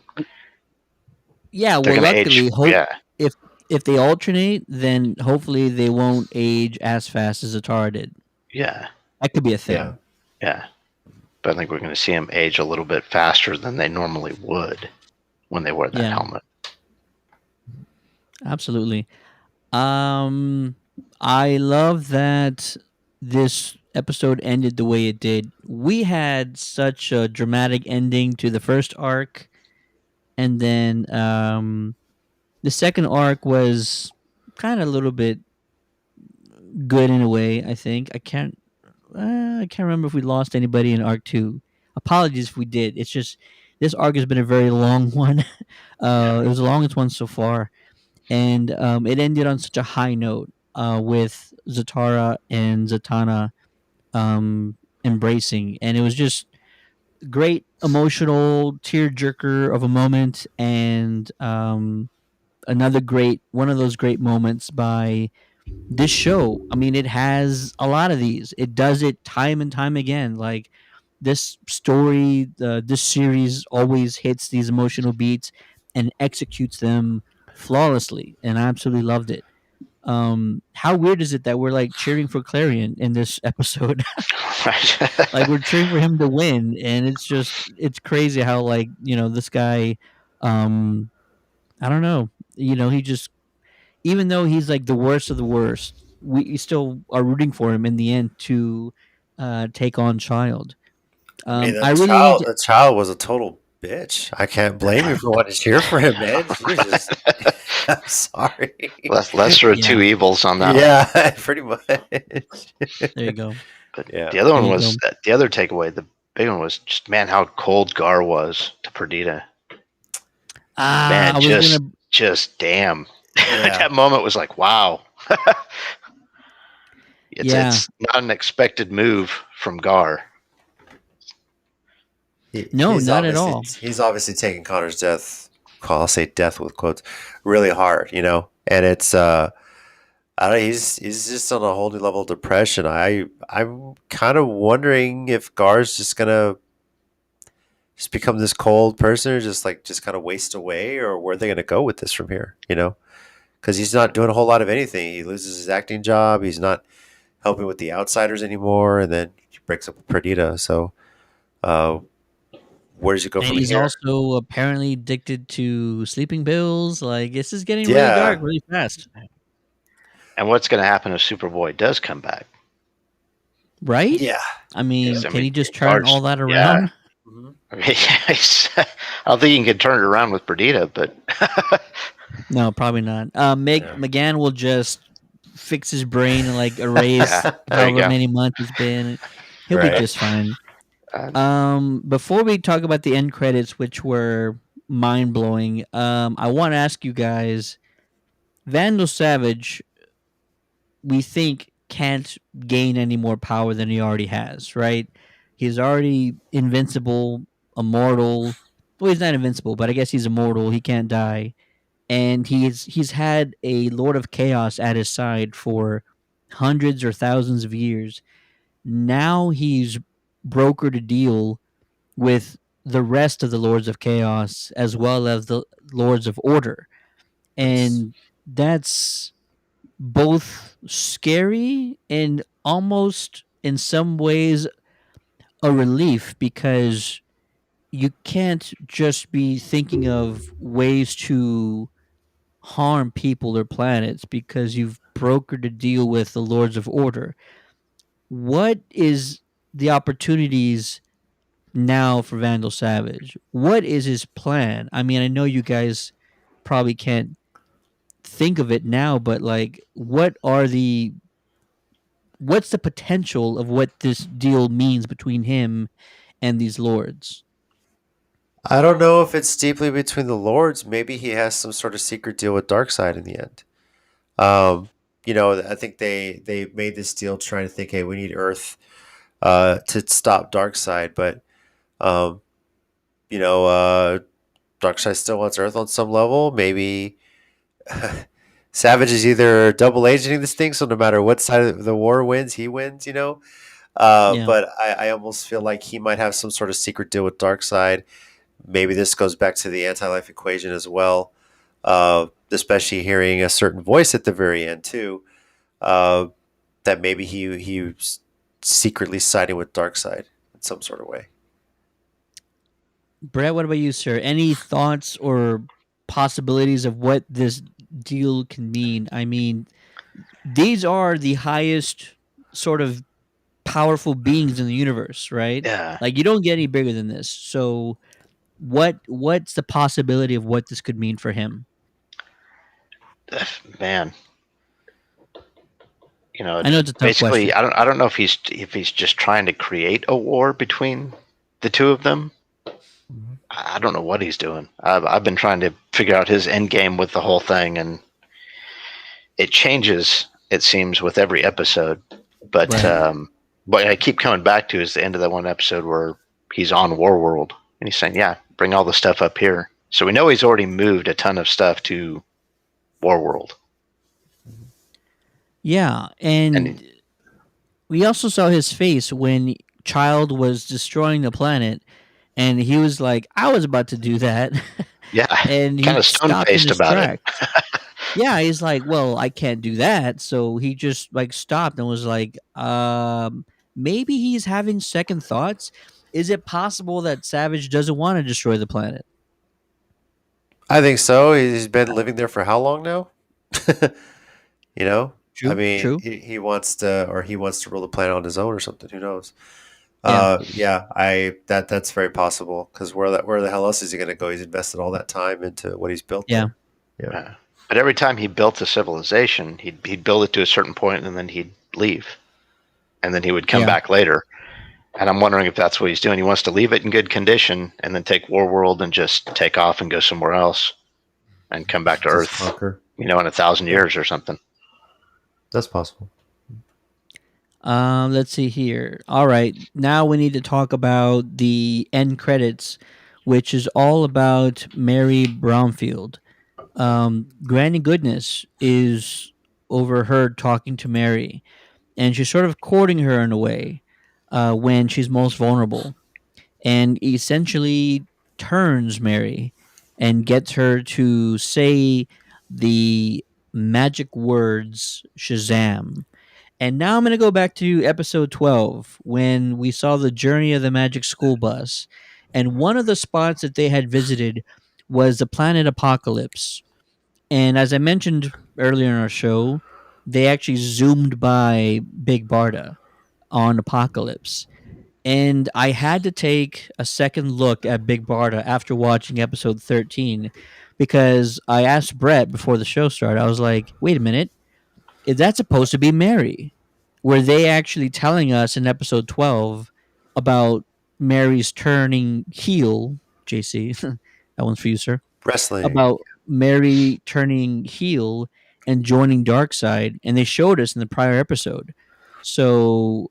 Yeah. They're Well, going to age, luckily, hope yeah, if if they alternate, then hopefully they won't age as fast as Atara did. yeah, That could be a Yeah. thing. yeah. But I think we're going to see them age a little bit faster than they normally would when they wear that Yeah. helmet. Absolutely. Um, I love that this episode ended the way it did. We had such a dramatic ending to the first arc, and then the second arc was kind of a little bit good in a way. I think I can't remember if we lost anybody in arc 2. Apologies if we did. It's just this arc has been a very long one. Yeah. It was the longest one so far, and it ended on such a high note with Zatara and Zatanna embracing, and it was just great emotional tearjerker of a moment, and another great one of those great moments by this show. I mean, it has a lot of these. It does it time and time again. Like this story, this series always hits these emotional beats and executes them flawlessly, and I absolutely loved it. How weird is it that we're like cheering for Clarion in this episode? Like we're cheering for him to win, and it's crazy how like this guy, um, I don't know, he just even though he's like the worst of the worst, we still are rooting for him in the end to take on Child. I mean, I really need to. the child was a total bitch. I can't blame you for wanting to cheer for him, man. She was just. I'm sorry. Lesser of Yeah, two evils on that one. Yeah, pretty much. there you go. But Yeah. the other There one you go. was the other takeaway. The big one was just man how cold Gar was to Perdita. Man, I was gonna. just damn. Yeah. That moment was like wow. Yeah. It's not an expected move from Gar. No, not at all. He's obviously taking Connor's death. Well, I'll say death with quotes, really hard, and it's I don't. He's just on a whole new level of depression. I'm kind of wondering if Gar's just gonna just become this cold person, or just kind of waste away, or where are they gonna go with this from here? Because he's not doing a whole lot of anything. He loses his acting job. He's not helping with the outsiders anymore, and then he breaks up with Perdita. So, uh, where does he go And from he's here? also apparently addicted to sleeping pills. Like, this is getting really dark Yeah, really fast. And what's going to happen if Superboy does come back? Right? yeah. I mean, I can mean, he just turn Gar's, all that yeah. around? Mhm. I mean, I don't think he can turn it around with Perdita, but No, probably not. Yeah. McGann will just fix his brain and like erase yeah, there you however go. many months it's been. He'll be Right. just fine. Uh, Before we talk about the end credits, which were mind blowing, I want to ask you guys: Vandal Savage, we think can't gain any more power than he already has, right? He's already invincible, immortal. Well, he's not invincible, but I guess he's immortal. He can't die, and he's had a Lord of Chaos at his side for hundreds or thousands of years. Now he's brokered a deal with the rest of the Lords of Chaos as well as the Lords of Order. Nice. And that's both scary and almost in some ways a relief because you can't just be thinking of ways to harm people or planets because you've brokered a deal with the Lords of Order. What is the opportunities now for Vandal Savage? What is his plan? I mean, I know you guys probably can't think of it now, but like what's the potential of what this deal means between him and these lords? I don't know if it's deeply between the lords. Maybe he has some sort of secret deal with Darkseid in the end. Um, I think they made this deal trying to think, hey, we need Earth to stop Darkseid, but um, you know, uh, Darkseid still wants Earth on some level. Maybe Savage is either double agenting this thing, so no matter what side of the war wins, he wins. Yeah. But I almost feel like he might have some sort of secret deal with Darkseid. Maybe this goes back to the anti-life equation as well. Especially hearing a certain voice at the very end too. Uh, that maybe he's secretly siding with Darkseid in some sort of way. Brett, what about you, sir? Any thoughts or possibilities of what this deal can mean? I mean, these are the highest sort of powerful beings in the universe, right? yeah, Like you don't get any bigger than this. So what's the possibility of what this could mean for him? man. I know it's a tough Basically, question. I don't know if he's just trying to create a war between the two of them. Mhm. I don't know what he's doing. I've been trying to figure out his end game with the whole thing, and it changes. It seems with every episode, but Right. what I keep coming back to is the end of that one episode where he's on Warworld and he's saying, "Yeah, bring all the stuff up here." So we know he's already moved a ton of stuff to Warworld, Yeah, and and we also saw his face when Child was destroying the planet and he was like, "I was about to do that." yeah, And kind he of stone stopped in faced his about it. tracks. Yeah, he's like, "Well, I can't do that." So he just like stopped and was like, maybe he's having second thoughts. Is it possible that Savage doesn't want to destroy the planet? I think so. He's been living there for how long now? you know, I True, mean, true. he wants to rule the planet on his own or something. Who knows? Yeah, Yeah, that's very possible because where the hell else is he going to go? He's invested all that time into what he's built yeah, there. Yeah, But every time he built a civilization, he'd build it to a certain point and then he'd leave, and then he would come yeah. back later. And I'm wondering if that's what he's doing. He wants to leave it in good condition and then take Warworld and just take off and go somewhere else and come back to just Earth, conquer. in 1,000 Yeah, years or something. that's possible. Let's see here. All right, now we need to talk about the end credits, which is all about Mary Bromfield. Granny Goodness is overheard talking to Mary, and she's sort of courting her in a way when she's most vulnerable, and essentially turns Mary and gets her to say the magic words Shazam. And now I'm going to go back to episode 12 when we saw the journey of the magic school bus. And one of the spots that they had visited was the planet Apocalypse. And as I mentioned earlier in our show, they actually zoomed by Big Barda on Apocalypse. And I had to take a second look at Big Barda after watching episode 13 because I asked Brett before the show started, I was like, wait a minute, is that supposed to be Mary? Were they actually telling us in episode 12 about Mary's turning heel, JC? That one's for you, sir. Wrestling. About Mary turning heel and joining Darkseid, and they showed us in the prior episode. So,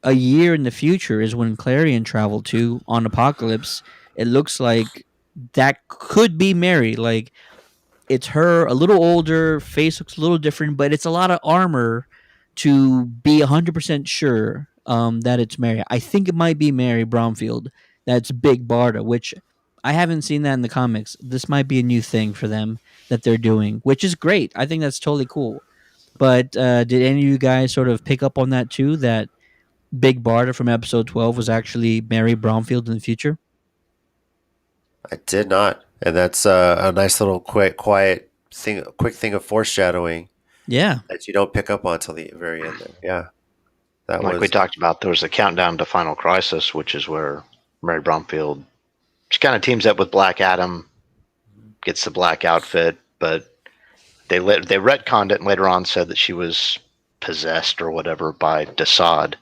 a year in the future is when Clarion traveled to on Apocalypse. It looks like that could be Mary. Like it's her, a little older, face looks a little different, but it's a lot of armor to be 100% sure that it's Mary. I think it might be Mary Bromfield. That's Big Barda, which I haven't seen that in the comics. This might be a new thing for them that they're doing, which is great. I think that's totally cool. But did any of you guys sort of pick up on that too? That Big Barda from episode 12 was actually Mary Bromfield in the future? I did not, and that's a nice little quick thing of foreshadowing Yeah. that you don't pick up on until the very end. There, yeah, that Like we was talked about, there was a countdown to Final Crisis, which is where Mary Bromfield just kind of teams up with Black Adam, gets the black outfit, but they retconned it and later on said that she was possessed or whatever by Desaad,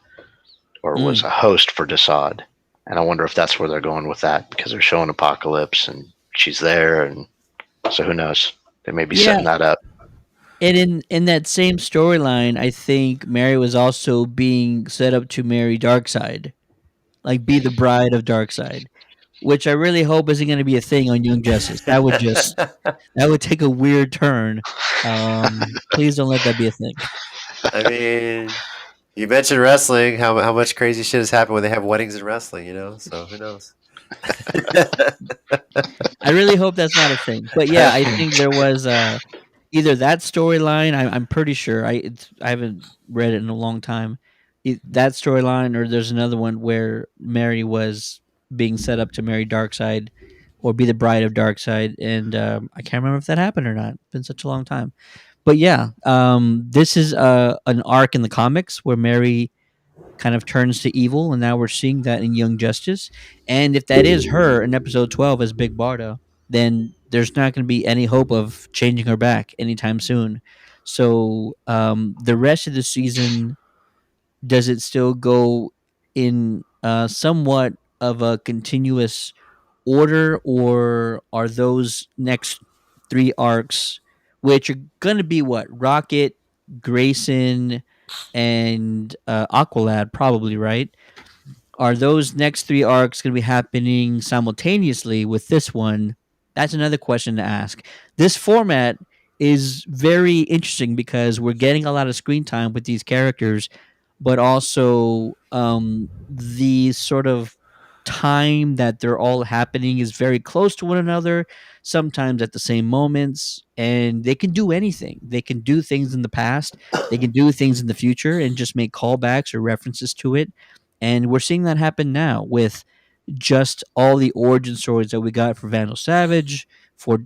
or was Mm. a host for Desaad. And I wonder if that's where they're going with that because they're showing Apocalypse and she's there, and so who knows? They may be Yeah. setting that up. And in that same storyline, I think Mary was also being set up to marry Darkseid, like be the bride of Darkseid, which I really hope isn't going to be a thing on Young Justice. That would take a weird turn. Please don't let that be a thing. I mean, you mentioned wrestling. How much crazy shit has happened when they have weddings in wrestling? You know, so who knows? I really hope that's not a thing. But yeah, I think there was either that storyline. I'm pretty sure. I haven't read it in a long time. That storyline, or there's another one where Mary was being set up to marry Darkseid, or be the bride of Darkseid, and I can't remember if that happened or not. It's been such a long time. But yeah, this is an arc in the comics where Mary kind of turns to evil, and now we're seeing that in Young Justice. And if that is her in episode 12 as Big Barda, then there's not going to be any hope of changing her back anytime soon. So the rest of the season, does it still go in somewhat of a continuous order, or are those next three arcs, which are going to be what? Rocket, Grayson, and Aqualad, probably, right? Are those next three arcs going to be happening simultaneously with this one? That's another question to ask. This format is very interesting because we're getting a lot of screen time with these characters, but also the sort of time that they're all happening is very close to one another, sometimes at the same moments, and they can do anything. They can do things in the past, they can do things in the future, and just make callbacks or references to it. And we're seeing that happen now with just all the origin stories that we got for Vandal Savage, for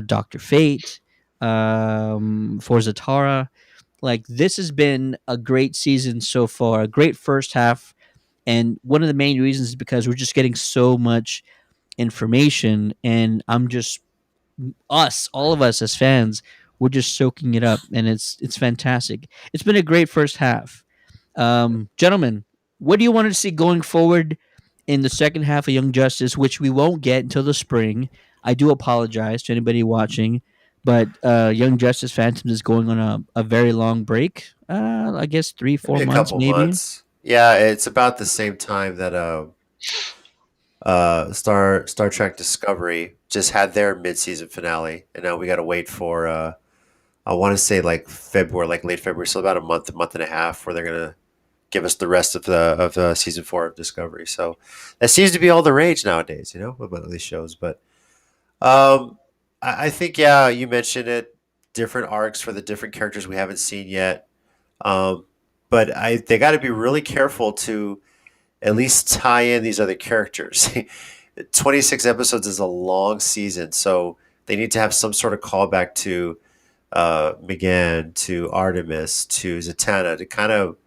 Doctor Fate, for Zatara. Like this has been a great season so far, a great first half, and one of the main reasons is because we're just getting so much information, and I'm just all of us as fans, we're just soaking it up, and it's fantastic. It's been a great first half. Gentlemen, what do you want to see going forward in the second half of Young Justice, which we won't get until the spring? I do apologize to anybody watching, But Young Justice Phantom is going on a very long break. I guess three, Maybe four a months, couple maybe. months. Yeah, it's about the same time that Star Trek Discovery just had their mid season finale, and now we got to wait for I want to say like February, like late February, so about a month and a half, where they're gonna give us the rest of the season 4 of Discovery. So that seems to be all the rage nowadays, you know, about these shows. But I think yeah, you mentioned it, different arcs for the different characters we haven't seen yet. Um, but they got to be really careful to at least tie in these other characters. 26 episodes is a long season, so they need to have some sort of callback to Megan, to Artemis, to Zatanna, to kind of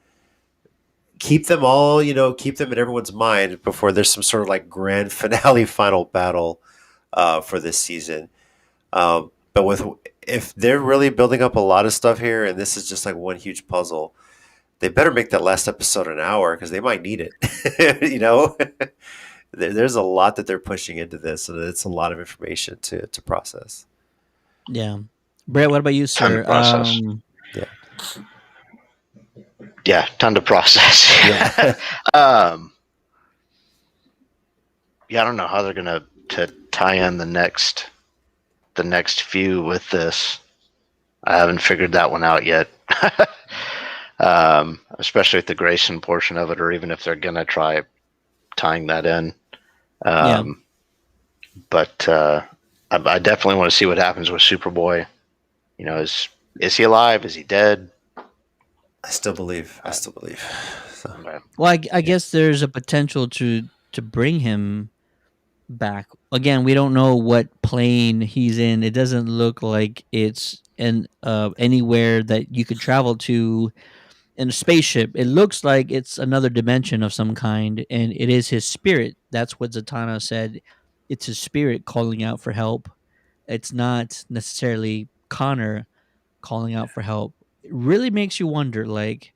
keep them all, you know, keep them in everyone's mind before there's some sort of like grand finale final battle for this season. But with if they're really building up a lot of stuff here, and this is just like one huge puzzle, they better make that last episode an hour because they might need it. You know, there's a lot that they're pushing into this, and it's a lot of information to process. Yeah. Brett, what about you, Ton to sir? process. Yeah, Yeah, ton to process. yeah, um, yeah, I don't know how they're gonna to tie in the next few with this. I haven't figured that one out yet. Especially with the Grayson portion of it, or even if they're gonna try tying that in. Yeah. Um, but I definitely want to see what happens with Superboy. You know, is he alive? Is he dead? I still believe. I Uh, still believe. So, Well, I yeah, guess there's a potential to bring him back. Again, we don't know what plane he's in. It doesn't look like it's in anywhere that you could travel to in a spaceship. It looks like it's another dimension of some kind, and it is his spirit. That's what Zatanna said. It's his spirit calling out for help. It's not necessarily Connor calling out for help. It really makes you wonder. Like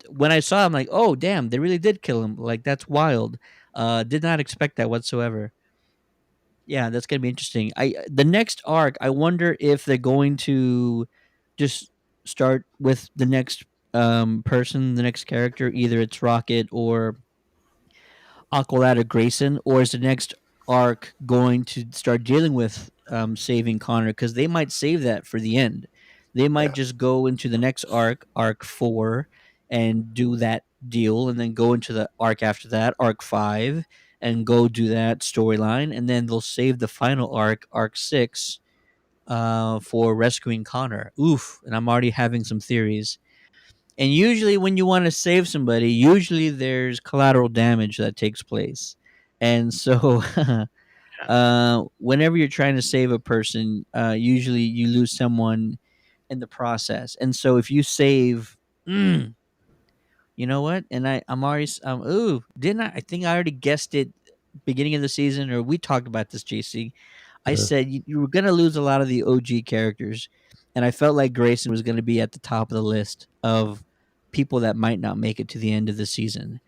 when I saw him, like, oh damn, they really did kill him. Like that's wild. Did not expect that whatsoever. Yeah, that's gonna be interesting. I the next arc, I wonder if they're going to just start with the next person, the next character, either it's Rocket or Aqualad or Grayson, or is the next arc going to start dealing with saving Connor? Because they might save that for the end. They might yeah, just go into the next arc, arc 4, and do that deal, and then go into the arc after that, arc 5, and go do that storyline, and then they'll save the final arc, arc 6, for rescuing Connor. Oof! And I'm already having some theories. And usually, when you want to save somebody, usually there's collateral damage that takes place. And so, whenever you're trying to save a person, usually you lose someone in the process. And so, if you save, mm, you know what? And I'm already, ooh, didn't I? I think I already guessed it beginning of the season, or we talked about this, JC. I uh, said you were going to lose a lot of the OG characters, and I felt like Grayson was going to be at the top of the list of people that might not make it to the end of the season.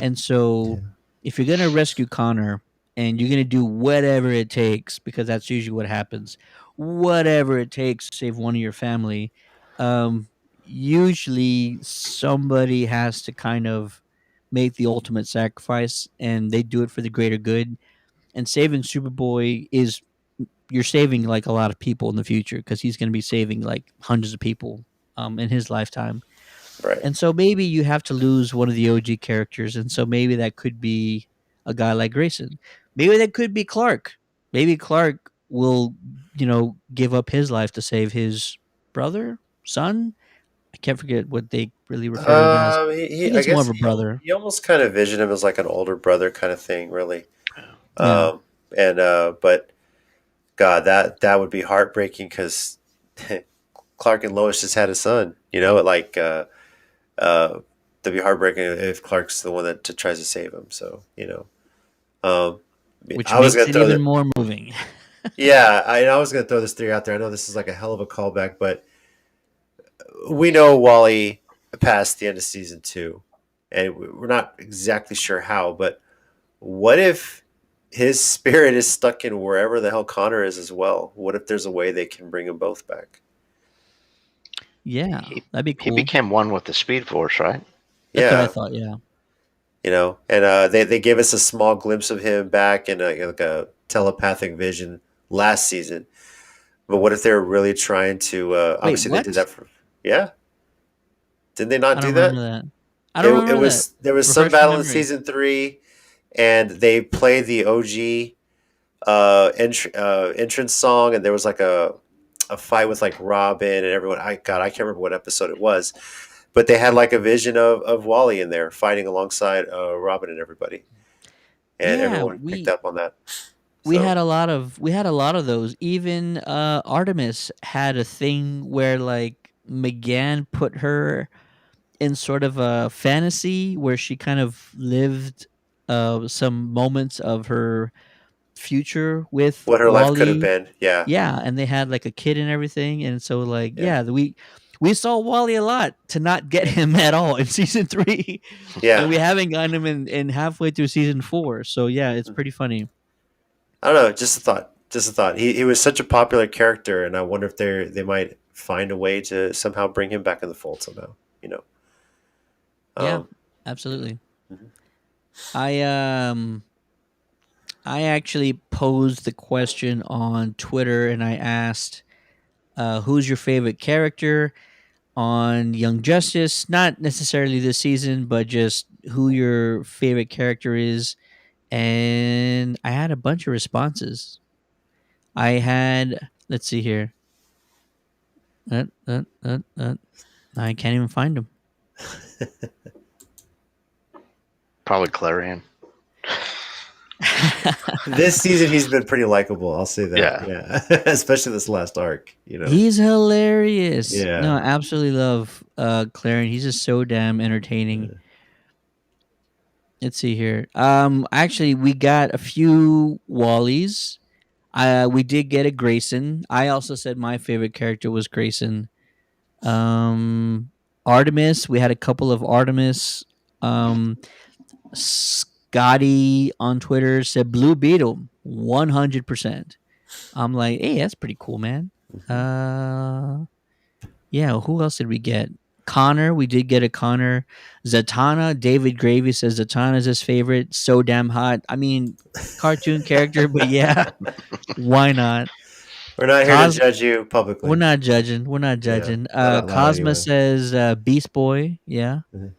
And yeah, so, if you're going to rescue Connor and you're going to do whatever it takes, because that's usually what happens, whatever it takes to save one of your family, usually somebody has to kind of make the ultimate sacrifice, and they do it for the greater good. And saving Superboy is you're saving like a lot of people in the future because he's going to be saving like hundreds of people in his lifetime. right. And so maybe you have to lose one of the OG characters, and so maybe that could be a guy like Grayson. Maybe that could be Clark. Maybe Clark will, give up his life to save his brother, son. I can't forget what they really refer to him as. I think I it's more guess of a brother. you almost kind of vision him as like an older brother kind of thing, really. Yeah, And but God, that would be heartbreaking because Clark and Lois just had a son. You know, uh, that'd be heartbreaking if Clark's the one that tries to save him. So um, which I was makes gonna it throw even that. more moving. Yeah, I was gonna throw this theory out there. I know this is like a hell of a callback, but we know Wally passed the end of season 2, and we're not exactly sure how. But what if his spirit is stuck in wherever the hell Connor is as well. What if there's a way they can bring them both back? Yeah, He that'd be he cool. became one with the Speed Force, right? That's what I Yeah, thought. Yeah. and they gave us a small glimpse of him back in like a telepathic vision last season. But what if they were really trying to? Wait, Obviously, they did what? that for. Yeah, did they not I do don't that? remember that. I don't It remember that. was there was some Refresh my battle in memory. season 3, and they played the OG entrance song, and there was like a fight with like Robin and everyone. I can't remember what episode it was, but they had like a vision of Wally in there fighting alongside Robin and everybody, and Yeah, everyone picked up on that. we So had a lot of those. Even Artemis had a thing where like McGann put her in sort of a fantasy where she kind of lived some moments of her future with what her life could have Wally. been, yeah, Yeah, and they had like a kid and everything, and so like yeah, we saw Wally a lot to not get him at all in season 3, and yeah. we haven't gotten him in halfway through season 4. So yeah, it's pretty funny. I don't know, just a thought, just a thought. He was such a popular character, and I wonder if they might find a way to somehow bring him back in the fold somehow. You know, Yeah, um, absolutely. mhm. I um I actually posed the question on Twitter and I asked, who's your favorite character on Young Justice? Not necessarily this season, but just who your favorite character is. And I had a bunch of responses. I had, let's see here. I can't even find them. Probably Clarion. This season he's been pretty likable. I'll say that. Yeah. Yeah, especially this last arc. You know. He's hilarious. No, Yeah. I absolutely love Clarion. He's just so damn entertaining. Let's see here. Actually, we got a few Wallies. We did get a Grayson. I also said my favorite character was Grayson. Um, Artemis. We had a couple of Artemis. Scotty on Twitter said Blue Beetle, 100%. I'm like, hey, that's pretty cool, man. Mhm. Uh, yeah. Who else did we get? Connor. We did get a Connor. Zatanna. David Gravy says Zatanna's his favorite. So damn hot. I mean, cartoon character, but yeah, why not? We're not here to Cos. judge you We're publicly. not judging. We're not Yeah, judging. not out loud Cosma anyway. says Beast Boy. Yeah. Mhm.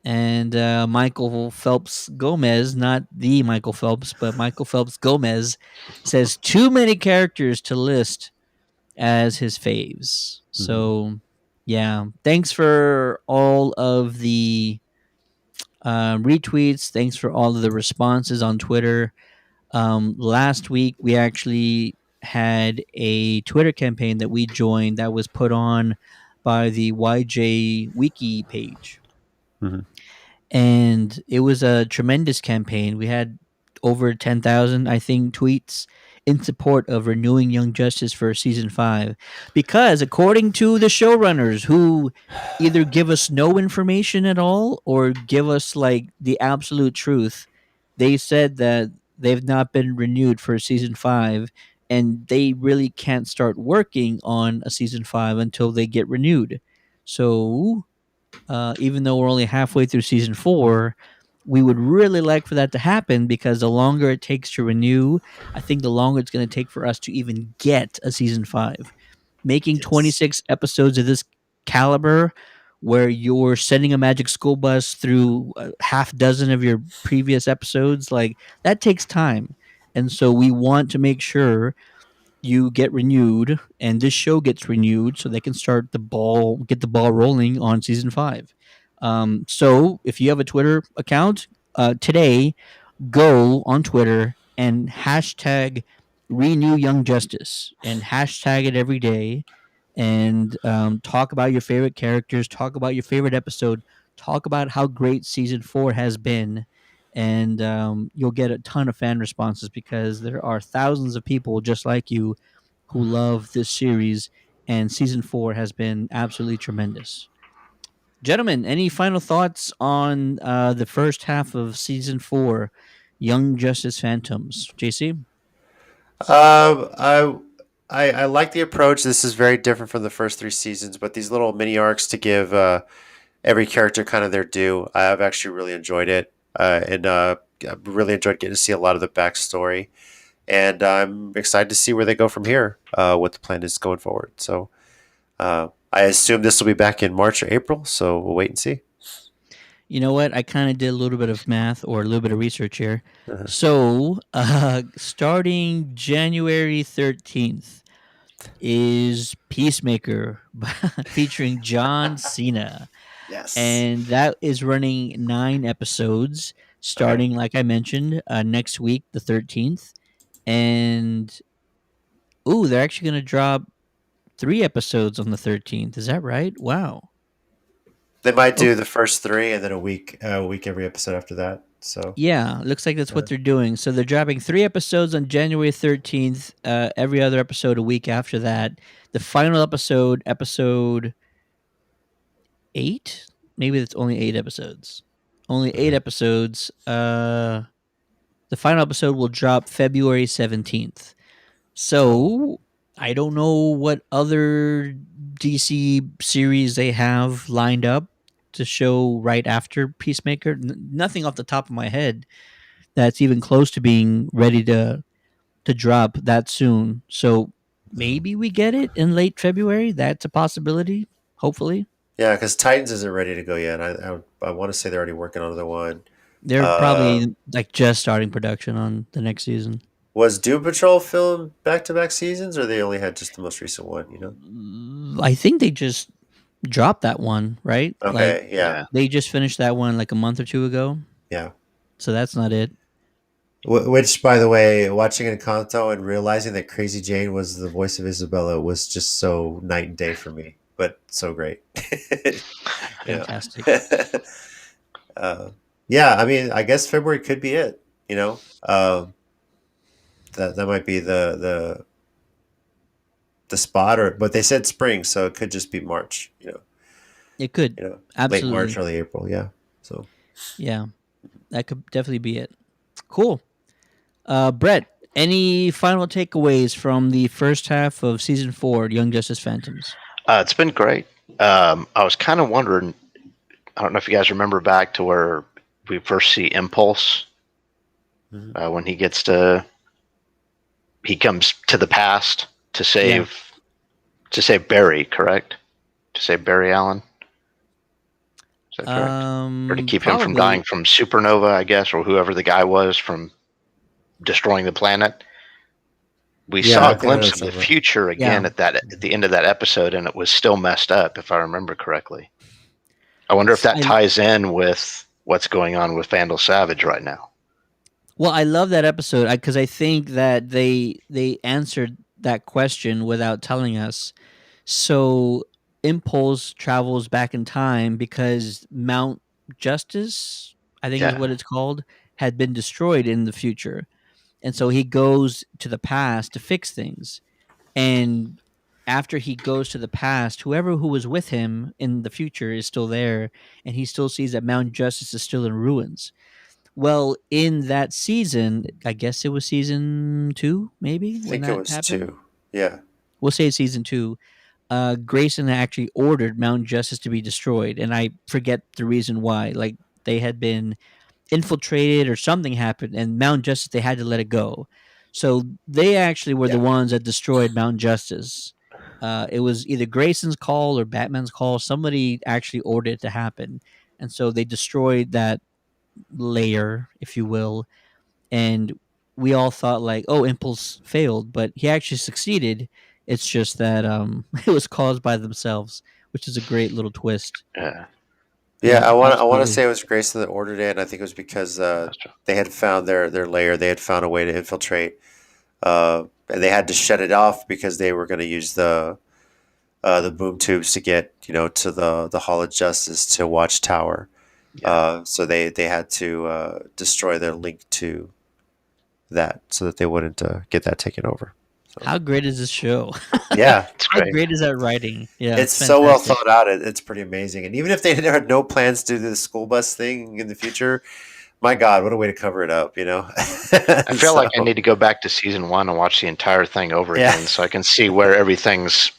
And Michael Phelps Gomez, not the Michael Phelps, but Michael Phelps Gomez, says too many characters to list as his faves. Mhm. So, yeah, thanks for all of the retweets. Thanks for all of the responses on Twitter. Last week, we actually had a Twitter campaign that we joined that was put on by the YJ Wiki page, Mhm. and it was a tremendous campaign. We had over 10,000, I think, tweets in support of renewing Young Justice for season 5, because according to the showrunners, who either give us no information at all or give us like the absolute truth, they said that they've not been renewed for season 5, and they really can't start working on a season 5 until they get renewed. So even though we're only halfway through season 4, we would really like for that to happen, because the longer it takes to renew, I think the longer it's going to take for us to even get a season 5. Making Yes. 26 episodes of this caliber, where you're sending a magic school bus through a half dozen of your previous episodes, like that takes time. And so we want to make sure you get renewed and this show gets renewed so they can get the ball rolling on season 5. So if you have a Twitter account, today, go on Twitter and hashtag renew Young Justice and hashtag it every day, and talk about your favorite characters, talk about your favorite episode, talk about how great season 4 has been. And you'll get a ton of fan responses, because there are thousands of people just like you who love this series, and season 4 has been absolutely tremendous. Gentlemen, any final thoughts on the first half of season 4? Young Justice Phantoms. JC? Um, I, I like the approach. This is very different from the first three seasons, but these little mini arcs to give every character kind of their due. I've actually really enjoyed it, and I really enjoyed getting to see a lot of the backstory. And I'm excited to see where they go from here. What the plan is going forward. So I assume this will be back in March or April. So we'll wait and see. You know what? I kind of did a little bit of math or a little bit of research here. Uh-huh. So, starting January 13th is Peacemaker featuring John Cena. Yes. And that is running 9 episodes, Okay. starting, like I mentioned, next week, the 13th. And, ooh, they're actually going to drop 3 episodes on the 13th. Is that right? Wow. They might Oh, do the first three and then a week every episode after that. So yeah, looks like that's uh, what they're doing. So they're dropping 3 episodes on January 13th, every other episode a week after that. The final episode, episode 8, maybe it's only 8 episodes. Only eight uh, episodes. The final episode will drop February 17th. oh So I don't know what other DC series they have lined up to show right after Peacemaker. Nothing off the top of my head that's even close to being ready to drop that soon. So oh. maybe we get it in late February. That's a possibility. Hopefully, Yeah, because Titans isn't ready to go yet. I want to say they're already working on another one. they're Uh, probably like just starting production on the next season. was Doom Patrol filmed back to back seasons, or they only had just the most recent one? You know? I think they just dropped that one, right? Like Okay. Yeah. Yeah. they just finished that one like a month or two ago. Yeah. So that's not it. Which, by the way, watching Encanto and realizing that Crazy Jane was the voice of Isabella was just so night and day for me, but so great. Yeah. Fantastic. uh, yeah, I mean, I guess February could be it. You know, that might be the spot, or but they said spring, so it could just be March. It could. Late March, Absolutely. early April. Yeah. So Yeah. That could definitely be it. Cool. Brett, any final takeaways from the first half of season 4, Young Justice Phantoms? It's been great. I was kind of wondering. I don't know if you guys remember back to where we first see Impulse mhm. when he comes to the past to Yeah. save Barry, correct? To save Barry Allen. Is that correct? Or to keep him from dying Probably. from supernova, I guess, or whoever the guy was from destroying the planet. We Yeah, saw I a think I know glimpse of the somewhere. future Yeah. again at the end of that episode, and it was still messed up, if I remember correctly. I wonder if that I ties in with what's going on with Vandal Savage right now. Well, I love that episode because I think that they answered that question without telling us. So Impulse travels back in time because Mount Justice, I think is Yeah, what it's called, had been destroyed in the future. And so he goes to the past to fix things. And after he goes to the past, whoever who was with him in the future is still there, and he still sees that Mount Justice is still in ruins. Well, in that season, I guess it was season 2, maybe, I when think it that was happened. two. Yeah. We'll say it's season 2. Grayson actually ordered Mount Justice to be destroyed, and I forget the reason why. Like they had been infiltrated or something happened, and Mount Justice they had to let it go. So they actually were the Yeah. ones that destroyed Mount Justice. It was either Grayson's call or Batman's call. Somebody actually ordered it to happen, and so they destroyed that layer, if you will. And we all thought like, oh, Impulse failed, but he actually succeeded. It's just that it was caused by themselves, which is a great little twist. yeah, Yeah, Yeah, I want to absolutely. say it was Grayson that ordered it, and I think it was because that's true. they had found their lair. They had found a way to infiltrate, and they had to shut it off because they were going to use the boom tubes to get to the Hall of Justice to Watchtower. Yeah, So they had to destroy their link to that so that they wouldn't get that taken over. So How great is this show? yeah, it's How great. great is that writing? Yeah, it's it's so well fantastic. thought out. It's pretty amazing. And even if they had no plans to do the school bus thing in the future, my God, what a way to cover it up, you know? I feel So, like I need to go back to season one and watch the entire thing over yeah. again so I can see where everything's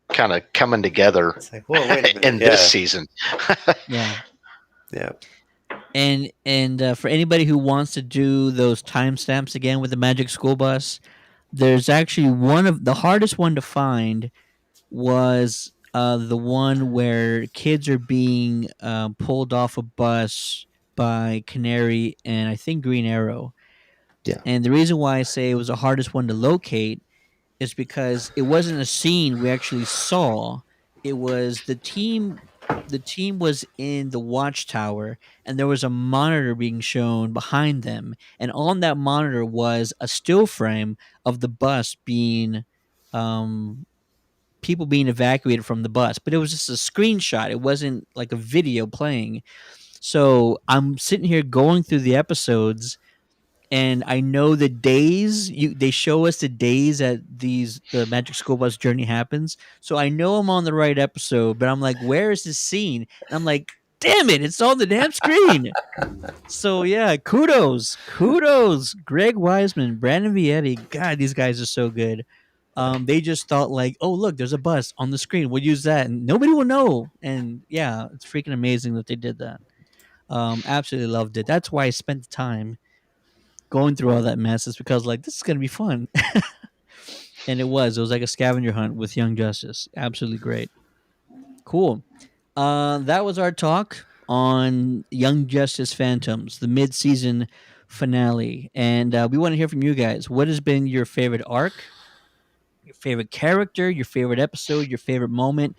kind of coming together It's like, whoa, wait a minute. in this Yeah. season. Yeah. Yeah. And for anybody who wants to do those timestamps again with the Magic School Bus, there's actually one of the hardest one to find was the one where kids are being pulled off a bus by Canary and I think Green Arrow. Yeah. And the reason why I say it was the hardest one to locate is because it wasn't a scene we actually saw. It was the team. The team was in the watchtower, and there was a monitor being shown behind them, and on that monitor was a still frame of the bus being, people being evacuated from the bus. But it was just a screenshot. It wasn't like a video playing. So I'm sitting here going through the episodes, and I know the days they show us the days that the Magic School Bus journey happens. So I know I'm on the right episode, but I'm like, where is this scene? And I'm like, damn it, it's on the damn screen. So yeah, kudos, Greg Wiseman, Brandon Vietti. God, these guys are so good. They just thought like, oh look, there's a bus on the screen. We'll use that, and nobody will know. And yeah, it's freaking amazing that they did that. Absolutely loved it. That's why I spent the time going through all that mess is because like this is gonna be fun. And it was like a scavenger hunt with Young Justice. Absolutely great. Cool. That was our talk on Young Justice Phantoms, the mid-season finale, and we want to hear from you guys. What has been your favorite arc, your favorite character, your favorite episode, your favorite moment?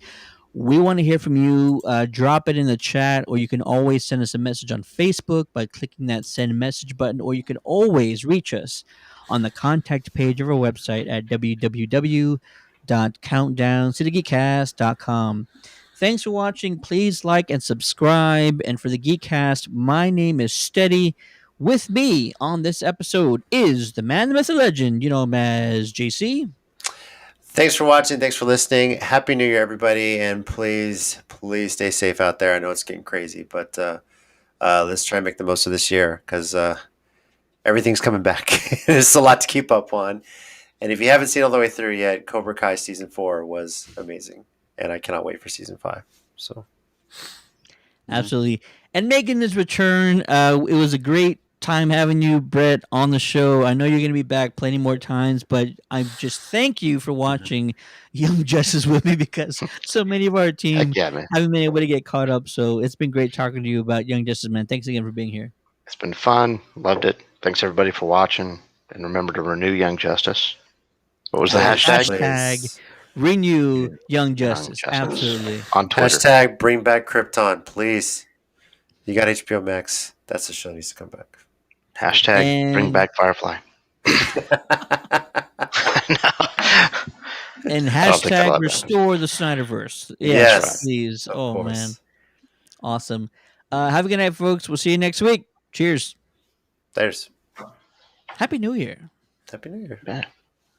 We want to hear from you. Drop it in the chat, or you can always send us a message on Facebook by clicking that send message button, or you can always reach us on the contact page of our website at www.countdowncitygeekcast.com. Thanks for watching. Please like and subscribe. And for the Geekcast, my name is Steady. With me on this episode is the man, the myth, the legend. You know him as JC. Thanks for watching. Thanks for listening. Happy New Year, everybody. And please, please stay safe out there. I know it's getting crazy, but let's try and make the most of this year because everything's coming back. There's a lot to keep up on. And if you haven't seen all the way through yet, Cobra Kai season 4 was amazing. And I cannot wait for season 5. So, Absolutely. And making his return, it was a great time having you, Brett, on the show. I know you're going to be back plenty more times, but I just thank you for watching Young Justice with me because so many of our team Heck yeah, man. haven't been able to get caught up. So it's been great talking to you about Young Justice, man. Thanks again for being here. It's been fun. Loved it. Thanks everybody for watching. And remember to renew Young Justice. What was the hashtag? Hashtag renew Young Young Justice. Justice. Absolutely. On Twitter. hashtag bring back Krypton, plees. You got HBO Max. That's the show that needs to come back. Hashtag bring And- back Firefly. No. And I don't think I hashtag love that. restore the Snyderverse. Yes, please. of Oh, course. man. Awesome. Have a good night, folks. We'll see you next week. Cheers. There's Happy New Year. Happy New Year. Yeah.